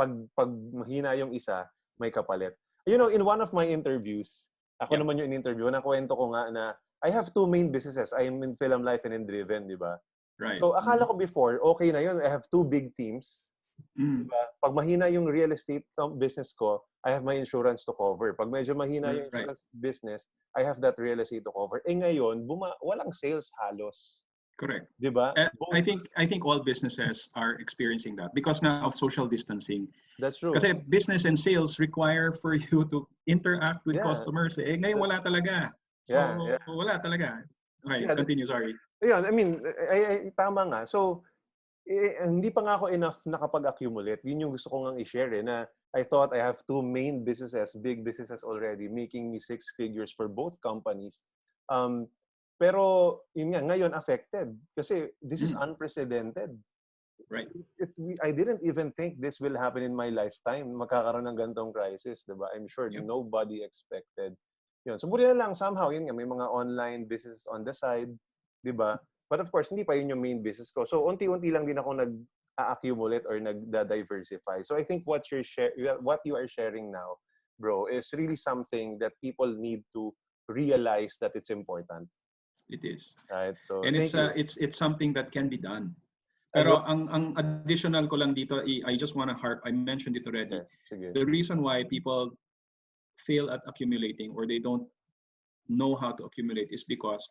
pag mahina yung isa, may kapalit. In one of my interviews, ako naman yung in-interview, nakwento ko nga na I have 2 main businesses. I am in Film Life and in Driven, di ba? Right. So akala ko before, okay na yun. I have 2 big teams. Diba? Pag mahina yung real estate business ko, I have my insurance to cover. Pag medyo mahina yung insurance business, I have that real estate to cover. Ngayon, walang sales halos. Correct. Diba? I think all businesses are experiencing that because now of social distancing. That's true. Kasi business and sales require for you to interact with customers. Ngayon wala talaga. Yeah, yeah. So, wala talaga. Okay, Yeah, continue, sorry. yeah, I mean, tama nga. So, hindi pa nga ako enough nakapag-accumulate. Yun yung gusto ko nga i-share na I thought I have two main businesses, big businesses already, making me six figures for both companies. Um, pero yun nga, ngayon affected. Kasi this is Mm, unprecedented. right. I didn't even think this will happen in my lifetime. Magkakaroon ng gantong crisis, diba? I'm sure Yep. nobody expected. Yun. So, buti na lang somehow, yun nga, may mga online business on the side, diba? But of course, hindi pa yun yung main business ko. So, unti-unti lang din ako nag-accumulate or nag-diversify. So, I think what you are sharing now, bro, is really something that people need to realize that it's important. It is. Right? So, And thank you. it's something that can be done. Ayun. Pero ang additional ko lang dito, I just want to harp, I mentioned it already. Okay, sige. The reason why people fail at accumulating or they don't know how to accumulate is because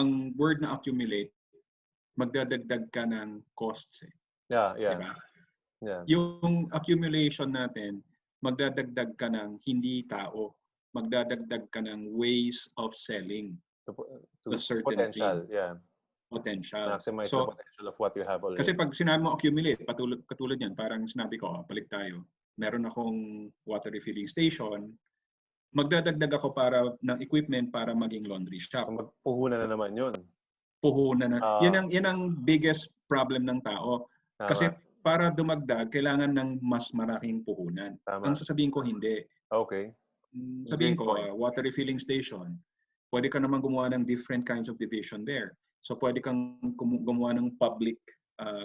ang word na accumulate, magdadagdag ka ng costs. Yeah, yeah. Diba? Yeah. Yung accumulation natin, magdadagdag ka ng hindi tao. Magdadagdag ka ng ways of selling To a certain potential, thing. yeah. Potential. Maximize the So, potential of what you have already. kasi pag sinabi mo accumulate, katulad yan, parang sinabi ko, balik tayo. Meron akong water refilling station, magdadagdag ako ng equipment para maging laundry shop. So magpuhunan na naman yun. Puhunan na. Yan ang biggest problem ng tao. Tama. Kasi para dumagdag, kailangan ng mas maraming puhunan. Tama. Ang sasabihin ko, hindi. Okay. Sabihin ko, water refilling station, pwede ka naman gumawa ng different kinds of division there. So pwede kang gumawa ng public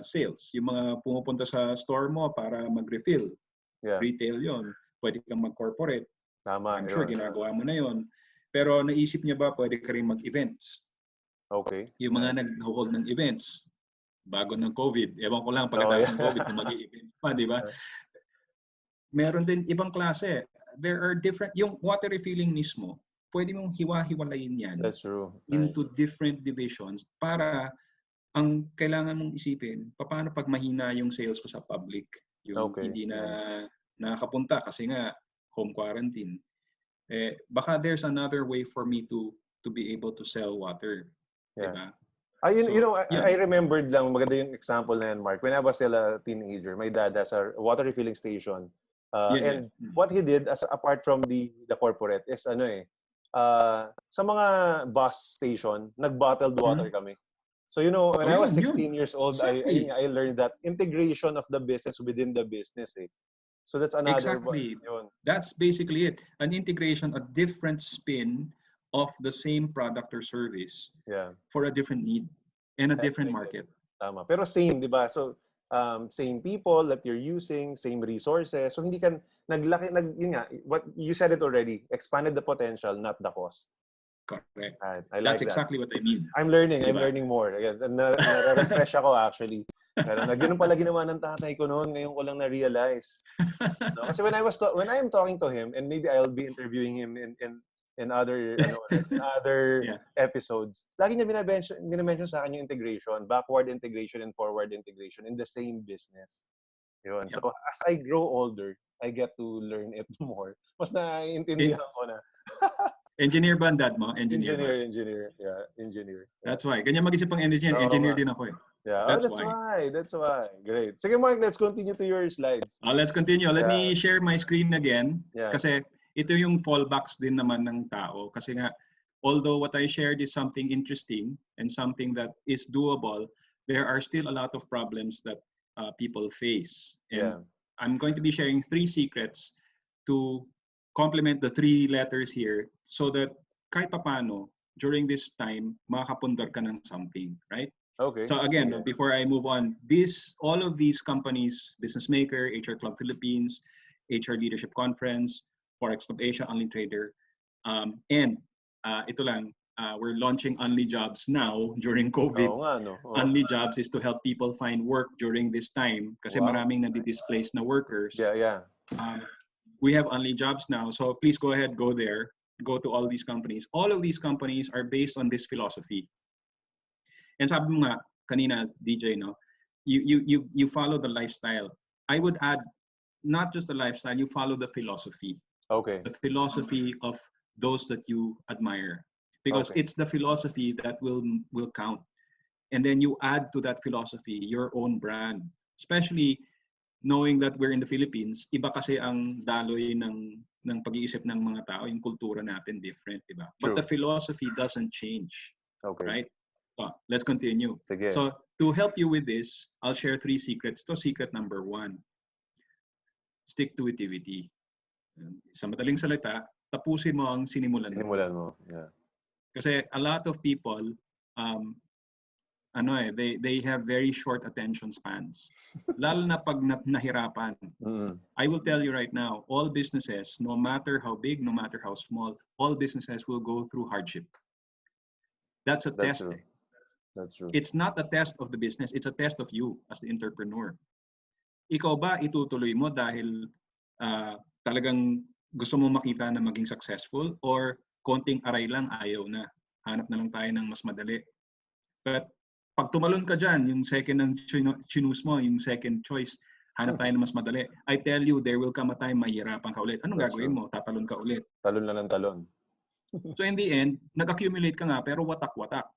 sales. Yung mga pumupunta sa store mo para mag-refill. Yeah. Retail yon. Pwede kang mag-corporate. Tama. I'm sure ginagawa mo na yon. Pero naisip niya ba pwede ka rin mag-events? Okay. Yung mga nag-hold ng events bago ng COVID. Ewan ko lang pagkatapos ng COVID kung mag-events pa, di ba? Meron din ibang klase. There are different, yung water refilling mismo, pwede mong hiwa-hiwalayin yan. That's true. Into different divisions para ang kailangan mong isipin, paano pag mahina yung sales ko sa public, yung hindi na nakakapunta kasi nga home quarantine. Baka there's another way for me to be able to sell water. Yeah. Diba? I remembered lang, maganda yung example na yan, Mark. When I was still a teenager, my dad has a water refilling station. What he did, apart from the corporate, is sa mga bus station, nag-bottled water kami. So, when I was 16 years old, exactly. I learned that integration of the business within the business. So, that's another exactly. That's basically it. An integration, a different spin of the same product or service for a different need and a different market. Tama. Pero same, di ba? So, same people that you're using, same resources. So, hindi ka yun nga, what you said it already, expanded the potential, not the cost. Correct. I like That's exactly what I mean. I'm learning more. Na-refresh ako actually. Pero ganun pala ginawa ng tatay ko noon, ngayon ko lang na-realize. No? Kasi when I'm talking to him, and maybe I'll be interviewing him in other episodes, lagi niya bina-mention sa akin yung integration, backward integration and forward integration in the same business. Yun. Yep. So as I grow older, I get to learn it more. Mas naiintindihan ko na. Engineer ba ang dad mo? Engineer. Yeah, engineer. Yeah. That's why. Ganyan mag-isip ang engineer din ako eh. Yeah, that's why. Great. Sige Mark, let's continue to your slides. Let's continue. Let me share my screen again. Yeah. Kasi ito yung fallbacks din naman ng tao. Kasi nga, although what I shared is something interesting and something that is doable, there are still a lot of problems that people face. And I'm going to be sharing 3 secrets to complement the 3 letters here so that kahit papano, during this time, makakapundar ka ng something, right? Okay. So again, before I move on, all of these companies, Business Maker, HR Club Philippines, HR Leadership Conference, Forex Club Asia, Only Trader, and ito lang, we're launching Only Jobs now during COVID. Only Jobs is to help people find work during this time kasi maraming nadi-displaced na workers. Yeah. We have Only Jobs now, so please go ahead, go there, go to all these companies. All of these companies are based on this philosophy. And sabi mo nga kanina, DJ, no, you follow the lifestyle. I would add not just the lifestyle, you follow the philosophy. Okay. The philosophy of those that you admire. because Okay. it's the philosophy that will count. And then you add to that philosophy your own brand. Especially knowing that we're in the Philippines, iba kasi ang daloy ng pag-iisip ng mga tao, yung kultura natin different, diba? But True. the philosophy doesn't change, Okay. right? So, let's continue. Sige. So, to help you with this, I'll share 3 secrets. So, secret number 1, stick to activity. Sa madaling salita, tapusin mo ang sinimulan mo. Sinimulan mo. Yeah. Kasi a lot of people, they have very short attention spans. Lalo na pag nahirapan. I will tell you right now, all businesses, no matter how big, no matter how small, all businesses will go through hardship. That's a That's test. true. That's true. It's not a test of the business, it's a test of you as the entrepreneur. Ikaw ba itutuloy mo dahil talagang gusto mo makita na maging successful, or konting aray lang, ayaw na. Hanap na lang tayo ng mas madali. But pag tumalon ka dyan, yung second ang choose mo, yung second choice, hanap tayo ng mas madali. I tell you, there will come a time mahirapan ka ulit. Anong gagawin mo? Tatalon ka ulit. Talon lang ng talon. So in the end, nag-accumulate ka nga, pero watak-watak.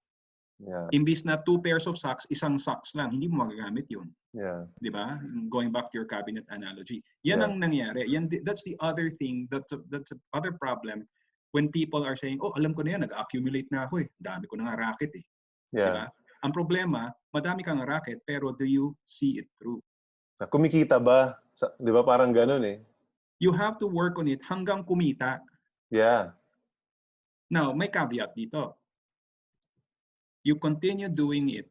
Yeah. Imbis na 2 pairs of socks, isang socks lang, hindi mo magagamit yun. Yeah. Di ba? Going back to your cabinet analogy. Yan ang nangyari. That's the other thing, that's the other problem when people are saying, oh, alam ko na yan, nag-accumulate na ako eh. Dami ko na nga racket eh. Yeah. Di ba? Ang problema, madami kang racket, pero do you see it through? Kumikita ba? Di ba parang ganun eh? You have to work on it hanggang kumita. Yeah. Now, may caveat dito. You continue doing it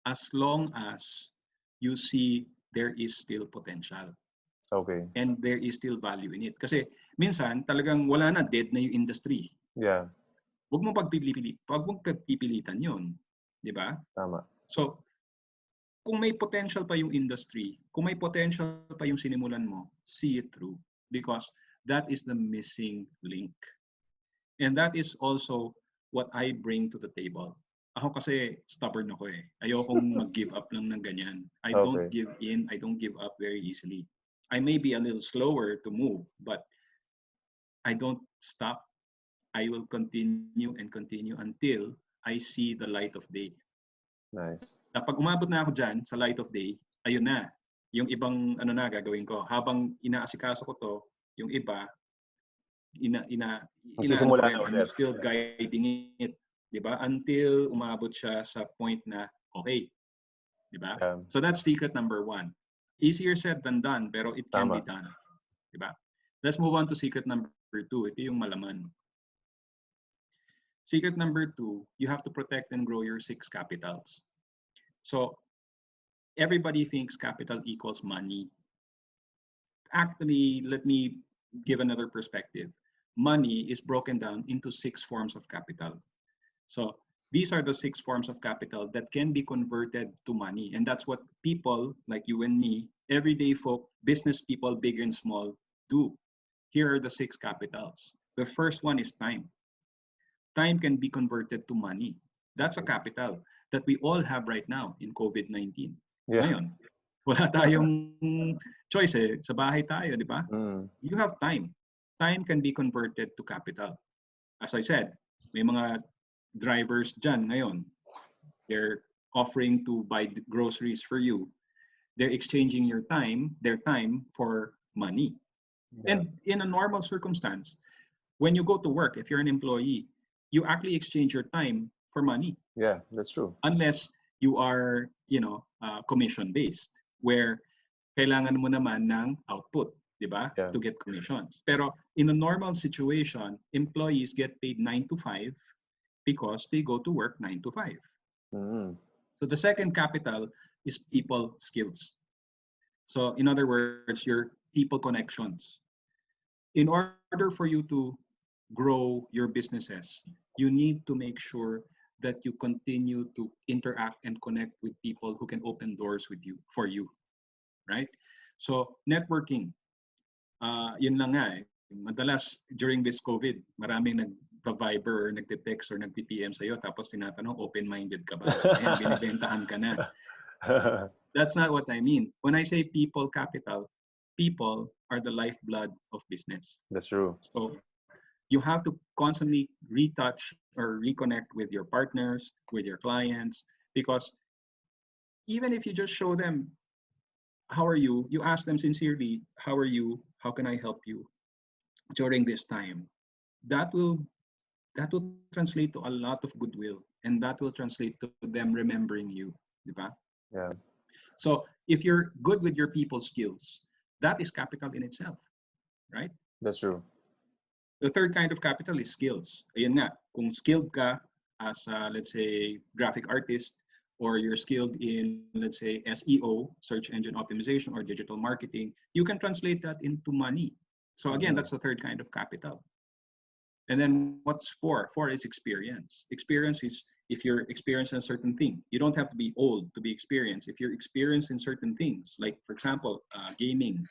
as long as you see there is still potential. Okay. And there is still value in it. Kasi minsan, talagang wala na, dead na yung industry. Yeah. Huwag mong pagpipilitan yun. Di ba? Tama. So, kung may potential pa yung industry, kung may potential pa yung sinimulan mo, see it through. Because that is the missing link. And that is also what I bring to the table. Ako kasi stubborn ako eh. Ayokong mag-give up lang ng ganyan. I don't give in. I don't give up very easily. I may be a little slower to move, but I don't stop. I will continue and continue until I see the light of day. Nice. Pag umabot na ako dyan sa light of day, ayun na. Yung ibang gagawin ko. Habang inaasikaso ko to, yung iba, I'm still guiding it. Diba? Until umabot siya sa point na okay. Diba? Yeah. So that's secret number 1. Easier said than done, pero it can be done. Diba? Let's move on to secret number 2. Ito yung malaman. Secret number 2, you have to protect and grow your 6 capitals. So everybody thinks capital equals money. Actually, let me give another perspective. Money is broken down into 6 forms of capital. So these are the 6 forms of capital that can be converted to money. And that's what people like you and me, everyday folk, business people, big and small, do. Here are the 6 capitals. The first one is time. Time can be converted to money. That's a capital that we all have right now in COVID-19. Yeah. Ngayon, wala tayong choice eh. Sa bahay tayo, di ba? You have time. Time can be converted to capital. As I said, may mga drivers dyan ngayon. They're offering to buy groceries for you. They're exchanging their time for money. Yeah. And in a normal circumstance, when you go to work, if you're an employee, you actually exchange your time for money. Yeah, that's true. Unless you are, commission-based, where kailangan mo naman ng output, di ba? Yeah. To get commissions. Pero in a normal situation, employees get paid 9 to 5 because they go to work 9 to 5. So the second capital is people skills. So in other words, your people connections. In order for you to grow your businesses, you need to make sure that you continue to interact and connect with people who can open doors with you, for you, right? So networking, yun lang nga eh. Madalas during this COVID, maraming nag-Viber or nagte-text or nag-PM sa'yo tapos tinatanong, open-minded ka ba? Ayan, binibentahan ka na. That's not what I mean. When I say people capital, people are the lifeblood of business. That's true. So you have to constantly retouch or reconnect with your partners, with your clients, because even if you just show them, how are you? You ask them sincerely, how are you? How can I help you during this time? That will that will translate to a lot of goodwill, and that will translate to them remembering you, diba? Yeah. So if you're good with your people skills, that is capital in itself, right? That's true. The third kind of capital is skills. Ayun nga, kung skilled ka as a, let's say, graphic artist, or you're skilled in, let's say, SEO, search engine optimization, or digital marketing, you can translate that into money. So again, Mm-hmm. that's the third kind of capital. And then what's four? Four is experience. Experience is if you're experienced in a certain thing. You don't have to be old to be experienced. If you're experienced in certain things, like for example, gaming,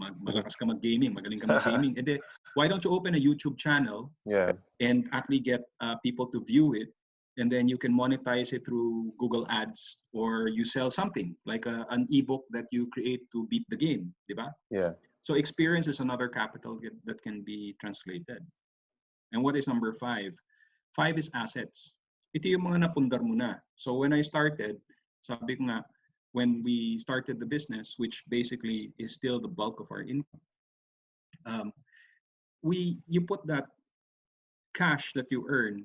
malakas ka mag-gaming, magaling ka mag-gaming, and then why don't you open a YouTube channel Yeah. and actually get people to view it, and then you can monetize it through Google Ads, or you sell something like an ebook that you create to beat the game, diba? Yeah. So experience is another capital that can be translated. And what is number five? Five is assets. Ito yung mga napundar mo na. So when I started, sabi ko nga, when we started the business, which basically is still the bulk of our income, um, you put that cash that you earn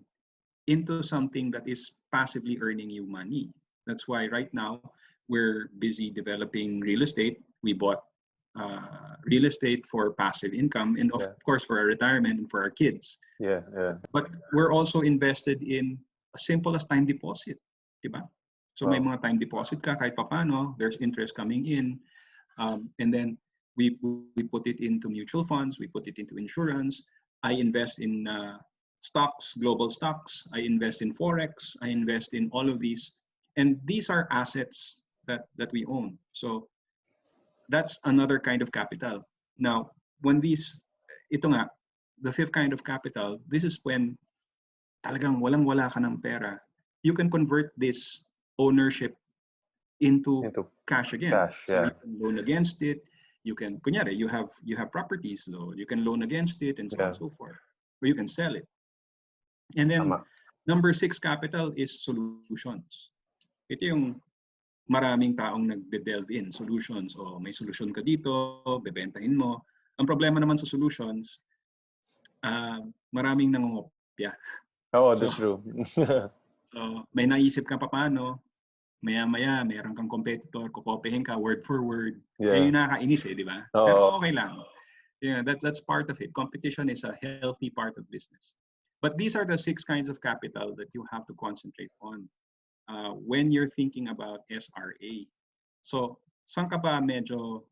into something that is passively earning you money. That's why right now we're busy developing real estate. We bought real estate for passive income, and of Yeah. course for our retirement and for our kids. Yeah. Yeah. But we're also invested in as simple as time deposit, diba? So may Wow. mga time deposit ka kahit papano, there's interest coming in, and then we put it into mutual funds, we put it into insurance. I invest in stocks, global stocks. I invest in forex. I invest in all of these, and these are assets that we own. So that's another kind of capital. Now, when ito nga, the fifth kind of capital, this is when talagang walang-wala ka ng pera, you can convert this ownership into Into cash again. cash. So Yeah. you can loan against it. You can, kunyari, you have properties, so you can loan against it, and so on Yeah. and so forth. Or you can sell it. And then Tama. number six capital is solutions. Ito yung maraming taong nagde-delve in solutions. O may solution ka dito, bebentahin mo. Ang problema naman sa solutions, maraming nangongopya. Oh, So, that's true. so may naisip ka pa paano, maya-maya, meron kang competitor, kukopihin ka word for word. Yeah. Yung nakakainis di ba? Pero okay lang. Yeah, that's part of it. Competition is a healthy part of business. But these are the six kinds of capital that you have to concentrate on when you're thinking about SRA. So, saan ka ba medyo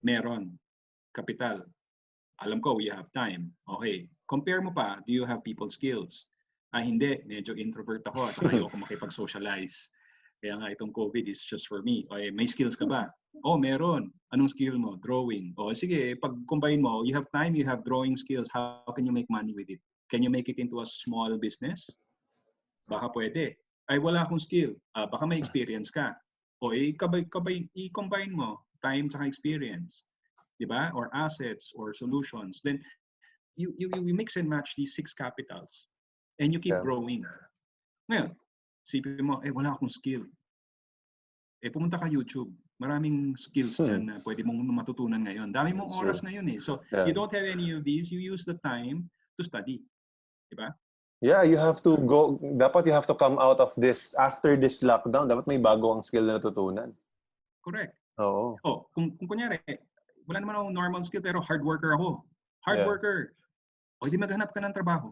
meron kapital? Alam ko, you have time. Okay. Compare mo pa, do you have people skills? Hindi, medyo introvert ako at saka ayoko makipag-socialize. Kaya nga itong COVID is just for me. Okay, may skills ka ba? Oh, meron. Anong skill mo? Drawing. Oh, sige, pag combine mo, you have time, you have drawing skills, how can you make money with it? Can you make it into a small business? Baka pwede. Ay, wala akong skill. Baka may experience ka. O, i-combine mo time saka experience. Diba? Or assets or solutions. Then you mix and match these six capitals and you keep Yeah. growing. Ngayon, sipin mo, wala akong skill. Pumunta ka YouTube. Maraming skills dyan na pwede mong matutunan ngayon. Dami mong That's oras true. ngayon eh. So, Yeah. you don't have any of these, you use the time to study. Diba? Yeah, you have to go, dapat you have to come out of this, after this lockdown, dapat may bago ang skill na natutunan. Correct. Oo. Oh, kung kunyari, wala naman akong normal skill pero hard worker ako. Hard Yeah. worker. O, di maghanap ka ng trabaho.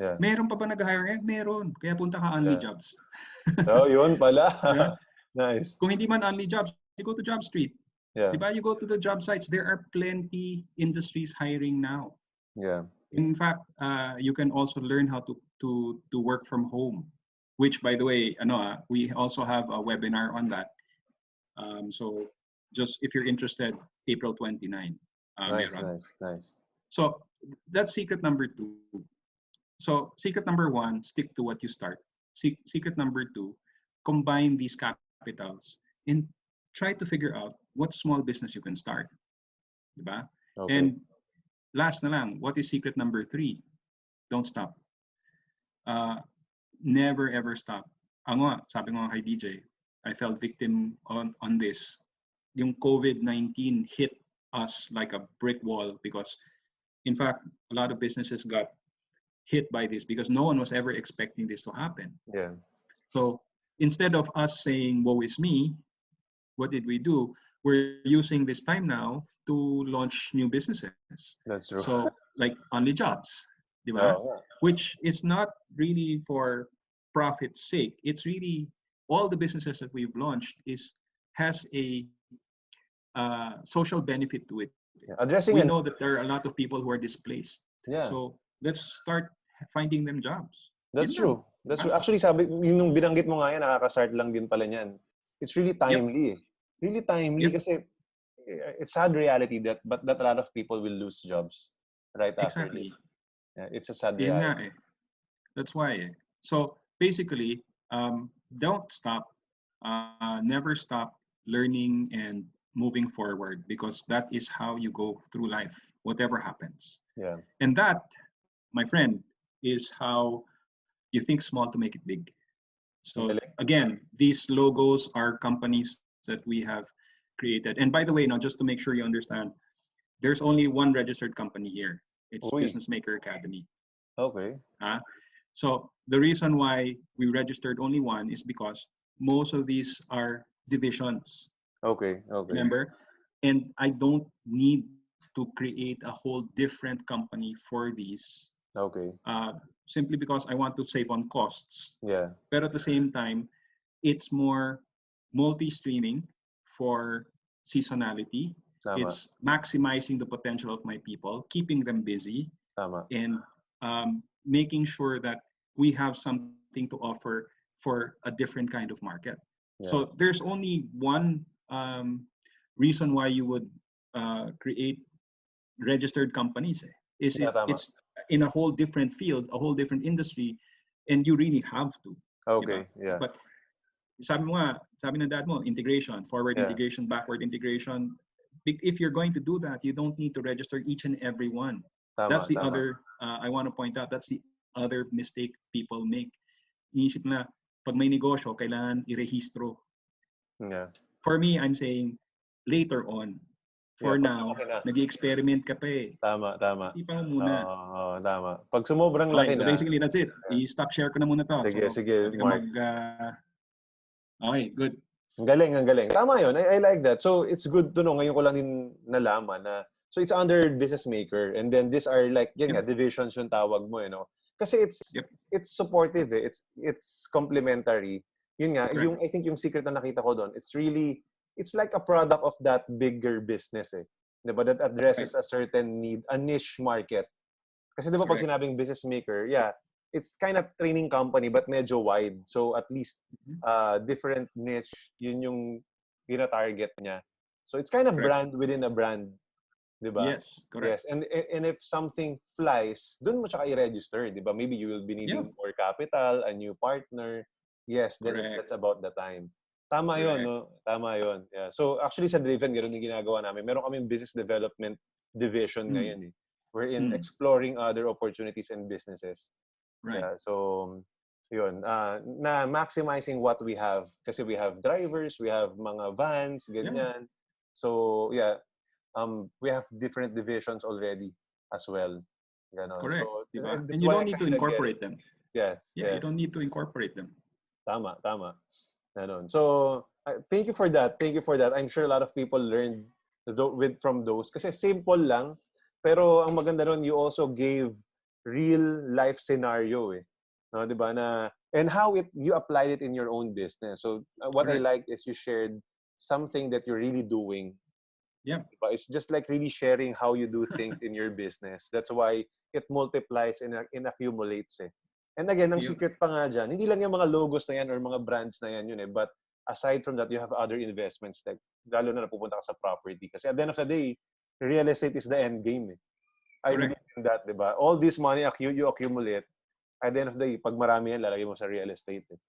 Yeah. Meron pa ba nag-hire ngayon? Meron. Kaya punta ka Only Yeah. Jobs. Oh, yun pala. Yeah. Nice. Kung hindi man Only Jobs, you go to Job Street. Yeah. Diba? You go to the job sites. There are plenty industries hiring now. Yeah. In fact, you can also learn how to work from home. Which, by the way, we also have a webinar on that. So just if you're interested, April 29. Nice. So that's secret number 2. So secret number 1, stick to what you start. Secret number 2, combine these capitals and try to figure out what small business you can start. Diba? Okay. And last na lang, what is secret number 3? Don't stop. Uh, Never ever stop. Ako nga, sabi ko nga kay DJ, I fell victim on this. Yung COVID-19 hit us like a brick wall because, in fact, a lot of businesses got hit by this because no one was ever expecting this to happen. Yeah, So instead of us saying, woe is me, what did we do? We're using this time now to launch new businesses. that's true. So like only jobs, di ba? Oh, Which is not really for profit's sake. It's really all the businesses that we've launched has a social benefit to it. yeah. We Addressing know and that there are a lot of people who are displaced. yeah, So let's start finding them jobs. that's Yun lang. true. That's true. Ah, Actually, sabi, yung binanggit mo nga yan, nakaka-start lang din pala niyan. It's really Yep. timely. Really timely Yep. kasi it's sad reality that a lot of people will lose jobs right after this. Exactly. Yeah, it's a sad Yun nga reality. eh. That's why. So basically, don't stop. Never stop learning and moving forward because that is how you go through life, whatever happens. Yeah. And that, my friend, is how you think small to make it big. So Galing. again, these logos are companies that we have created. And by the way, now just to make sure you understand, there's only one registered company here. It's Uy, Business Maker Academy. okay. So the reason why we registered only one is because most of these are divisions, Okay, okay, remember? And I don't need to create a whole different company for these okay. simply because I want to save on costs. Yeah, But at the same time, it's more multi-streaming for seasonality. tama, It's maximizing the potential of my people, keeping them busy, tama. and making sure that we have something to offer for a different kind of market. Yeah, So there's only one reason why you would create registered companies. Is yeah, if tama. it's in a whole different field, a whole different industry, and you really have to, di ba? Okay, yeah, But sabi mo nga, sabi ng dad mo, integration, forward yeah. integration, backward integration. If you're going to do that, you don't need to register each and every one. Tama, That's the tama. other, I want to point out, that's the other mistake people make. Inisip na, pag may negosyo, kailangan irehistro. Yeah. For me, I'm saying, later on. For Yeah, pag now, lumaki na. nag-experiment ka pa eh. Tama, tama. Isipan mo muna. Oo, tama. Pag sumobrang Okay, laki so na, basically that's it. I-stop share ko na muna to. sige, So, sige, pwede ka Mark. okay, good. Ang galing, ang galing. Tama yun. I like that. So, it's good to know. Ngayon ko lang din nalaman na, so it's under Business Maker. And then these are like, yan nga, divisions yung tawag mo, you know. Kasi it's supportive eh. It's complementary. Yun nga, Correct. yung, I think yung secret na nakita ko doon, it's like a product of that bigger business eh. Diba? That addresses a certain need, a niche market. Kasi diba pag Correct. sinabing Business Maker, yeah, it's kind of training company but medyo wide. So at least different niche, yun yung tina-target niya. So it's kind of Correct. brand within a brand, 'di ba? Yes, correct. Yes. And if something flies, dun mo tsaka i-register, 'di ba? Maybe you will be needing Yeah. more capital, a new partner. Yes, then Correct. that's about the time. Tama Correct. 'yon, no? Tama 'yon. Yeah. So actually sa Driven ganoon yung ginagawa namin. Meron kaming business development division ngayon eh. We're in exploring other opportunities and businesses. Right. Yeah, so yun, na maximizing what we have kasi we have drivers, we have mga vans, ganyan. So yeah, we have different divisions already as well. Ganon. Correct. So Diba? that's And you why don't I need to kinda get it. incorporate them. Yes, Yeah, yes. you don't need to incorporate them. Tama, tama. Ganon. So thank you for that. Thank you for that. I'm sure a lot of people learned from those kasi simple lang. Pero ang maganda nun, you also gave real life scenario eh. No, 'di ba na and how you applied it in your own business. So what I Correct. like is you shared something that you're really doing. Yeah. But it's just like really sharing how you do things in your business. That's why it multiplies and accumulates eh. And again, ang Yep. secret pa nga dyan, hindi lang yung mga logos na yan or mga brands na yan yun eh. But aside from that, you have other investments like lalo na napupunta ka sa property. Kasi at the end of the day, real estate is the end game eh. I Correct. believe in that, di ba? All this money you accumulate, at the end of the day, pag marami yan, lalagay mo sa real estate eh.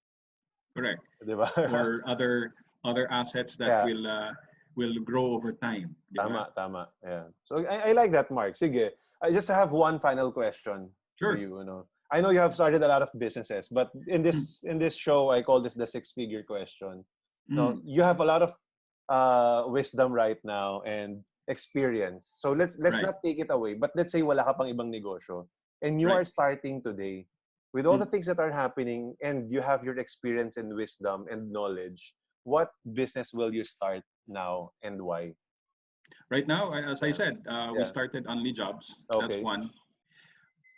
Correct. Di ba? Or other assets that will grow over time. Diba? Tama. Yeah. So I like that, Mark. Sige. I just have one final question for Sure. you. I know you have started a lot of businesses, but in Mm, this show, I call this the six-figure question. mm, You have a lot of wisdom right now and experience. So let's right, not take it away. But let's say wala ka pang ibang negosyo, and you right. are starting today with all the Mm. things that are happening, and you have your experience and wisdom and knowledge. What business will you start now and why? Right now, as I Yeah. said, we Yeah. started Only Jobs. That's Okay. one.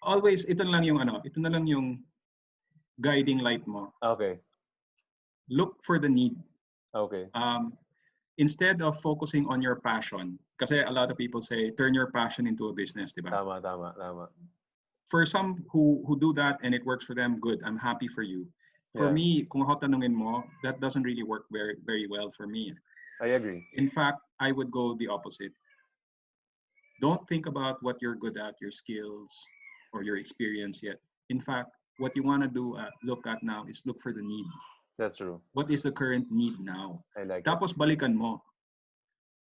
Always, ito na lang yung ano, ito na lang yung guiding light mo. Okay. Look for the need. Okay. Um, Instead of focusing on your passion, kasi a lot of people say, turn your passion into a business, di ba? Tama, tama, tama. For some who do that and it works for them, good. I'm happy for you. For Yeah, me, kung ako tanungin mo, that doesn't really work very, very well for me. I agree. In fact, I would go the opposite. Don't think about what you're good at, your skills, or your experience yet. In fact, what you want to do, look at now is look for the need. That's true. What is the current need now? I like it. Tapos balikan mo.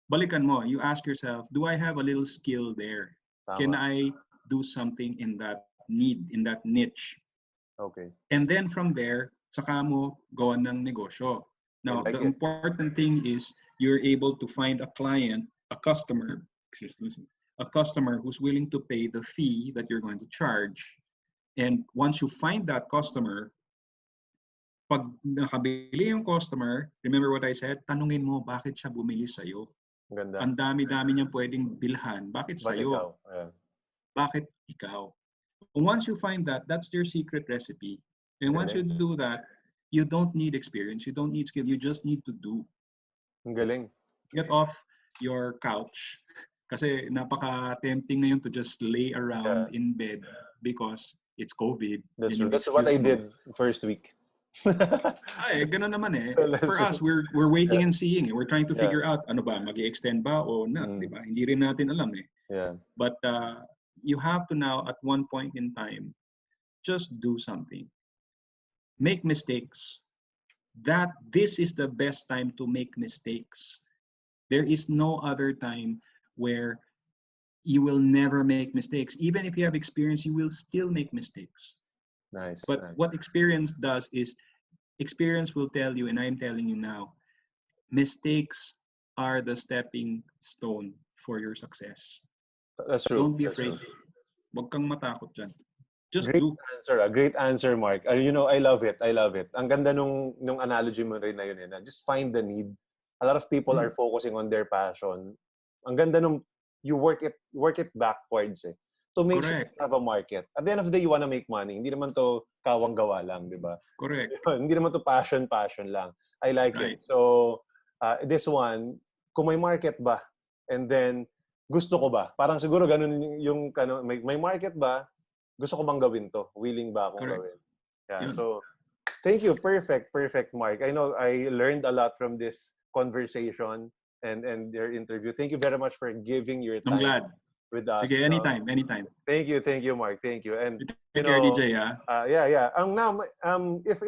Balikan mo. You ask yourself, do I have a little skill there? Can Tama. I do something in that need, in that niche? Okay. And then from there, saka mo gawa ng negosyo. I Now, like the it. important thing is you're able to find a client, a customer, excuse me, a customer who's willing to pay the fee that you're going to charge. And once you find that customer, pag nakabili yung customer, remember what I said, tanungin mo bakit siya bumili sa'yo. Ganda. Ang dami-dami niyang pwedeng bilhan. Bakit Ba't sa'yo? ikaw? Yeah. Bakit ikaw? Once you find that, that's your secret recipe. And once you Galing. do that, you don't need experience, you don't need skill, you just need to do. Ang galing. Get off your couch. Kasi napaka-tempting ngayon to just lay Yeah. around in bed because it's COVID. That's Yan true. yung That's what I excuse mo. did first week. Ay, ganun naman eh. That's For true. us, we're waiting Yeah. and seeing. We're trying to Yeah. figure out, ano ba, mag-extend ba o not, di ba? Hindi rin natin alam eh. Yeah. But you have to now, at one point in time, just do something. Make mistakes. This is the best time to make mistakes. There is no other time where you will never make mistakes. Even if you have experience, you will still make mistakes. Nice. But Nice. what experience does is experience will tell you, and I'm telling you now, mistakes are the stepping stone for your success. That's true. Don't be That's afraid. true. Huwag kang matakot dyan. Just Great do. answer. Great answer, Mark. I love it. I love it. Ang ganda nung analogy mo rin na yun. Na just find the need. A lot of people are focusing on their passion. Ang ganda nung you work it backwards eh. To make sure Correct. you have a market. At the end of the day, you wanna make money. Hindi naman to kawang gawa lang, di ba? Correct. Hindi naman to passion lang. I like Right. it. So, this one, kung may market ba? And then, gusto ko ba? Parang siguro ganun yung may market ba? Gusto ko bang gawin to? Willing ba akong Correct. gawin? Yeah. Yun. So, thank you. Perfect, Mark. I know I learned a lot from this conversation and your interview. Thank you very much for giving your I'm time glad. with us. Sige, anytime. Thank you, Mark. Thank you. And Take care, DJ, ha? yeah. Now, if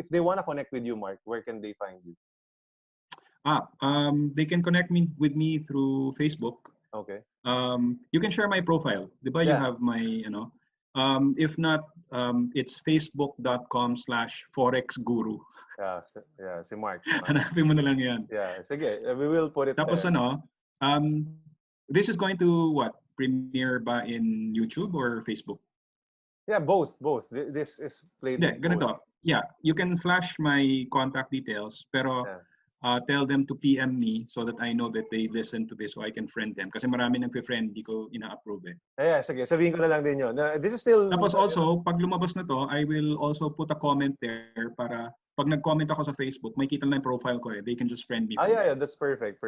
they want to connect with you, Mark, where can they find you? They can connect with me through Facebook. Okay. You can share my profile. Diba you Yeah. have my, if not, it's facebook.com/forexguru. Yeah, si Mark. Hanapin mo na lang yan. Yeah, sige. We will put it Tapos there. This is going to premiere ba in YouTube or Facebook? Yeah, both. This is played. Hindi, ganito. Yeah, you can flash my contact details, pero tell them to PM me so that I know that they listen to this so I can friend them. Kasi marami nagpe-friend, di ko ina-approve eh. Yeah, sige. Sabihin ko na lang din yun. This is still... Tapos also, pag lumabas na to, I will also put a comment there para pag nag-comment ako sa Facebook, may kita na yung profile ko eh. They can just friend me. Yeah, that's perfect.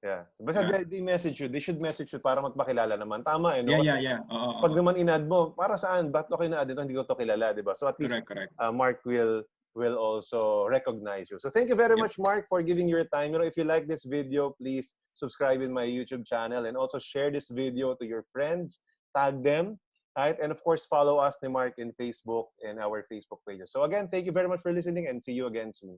Yeah. Basta they message you. They should message you para magpakilala naman. Tama eh. No? Yeah. Pag naman in-add mo, para saan? Ba't okay na-add ito? Hindi ko to kilala, di ba? So at least Correct. Mark will also recognize you. So thank you very much, Mark, for giving your time. If you like this video, please subscribe in my YouTube channel and also share this video to your friends. Tag them. Right? And of course, follow us, ni Mark, in Facebook and our Facebook pages. So again, thank you very much for listening and see you again soon.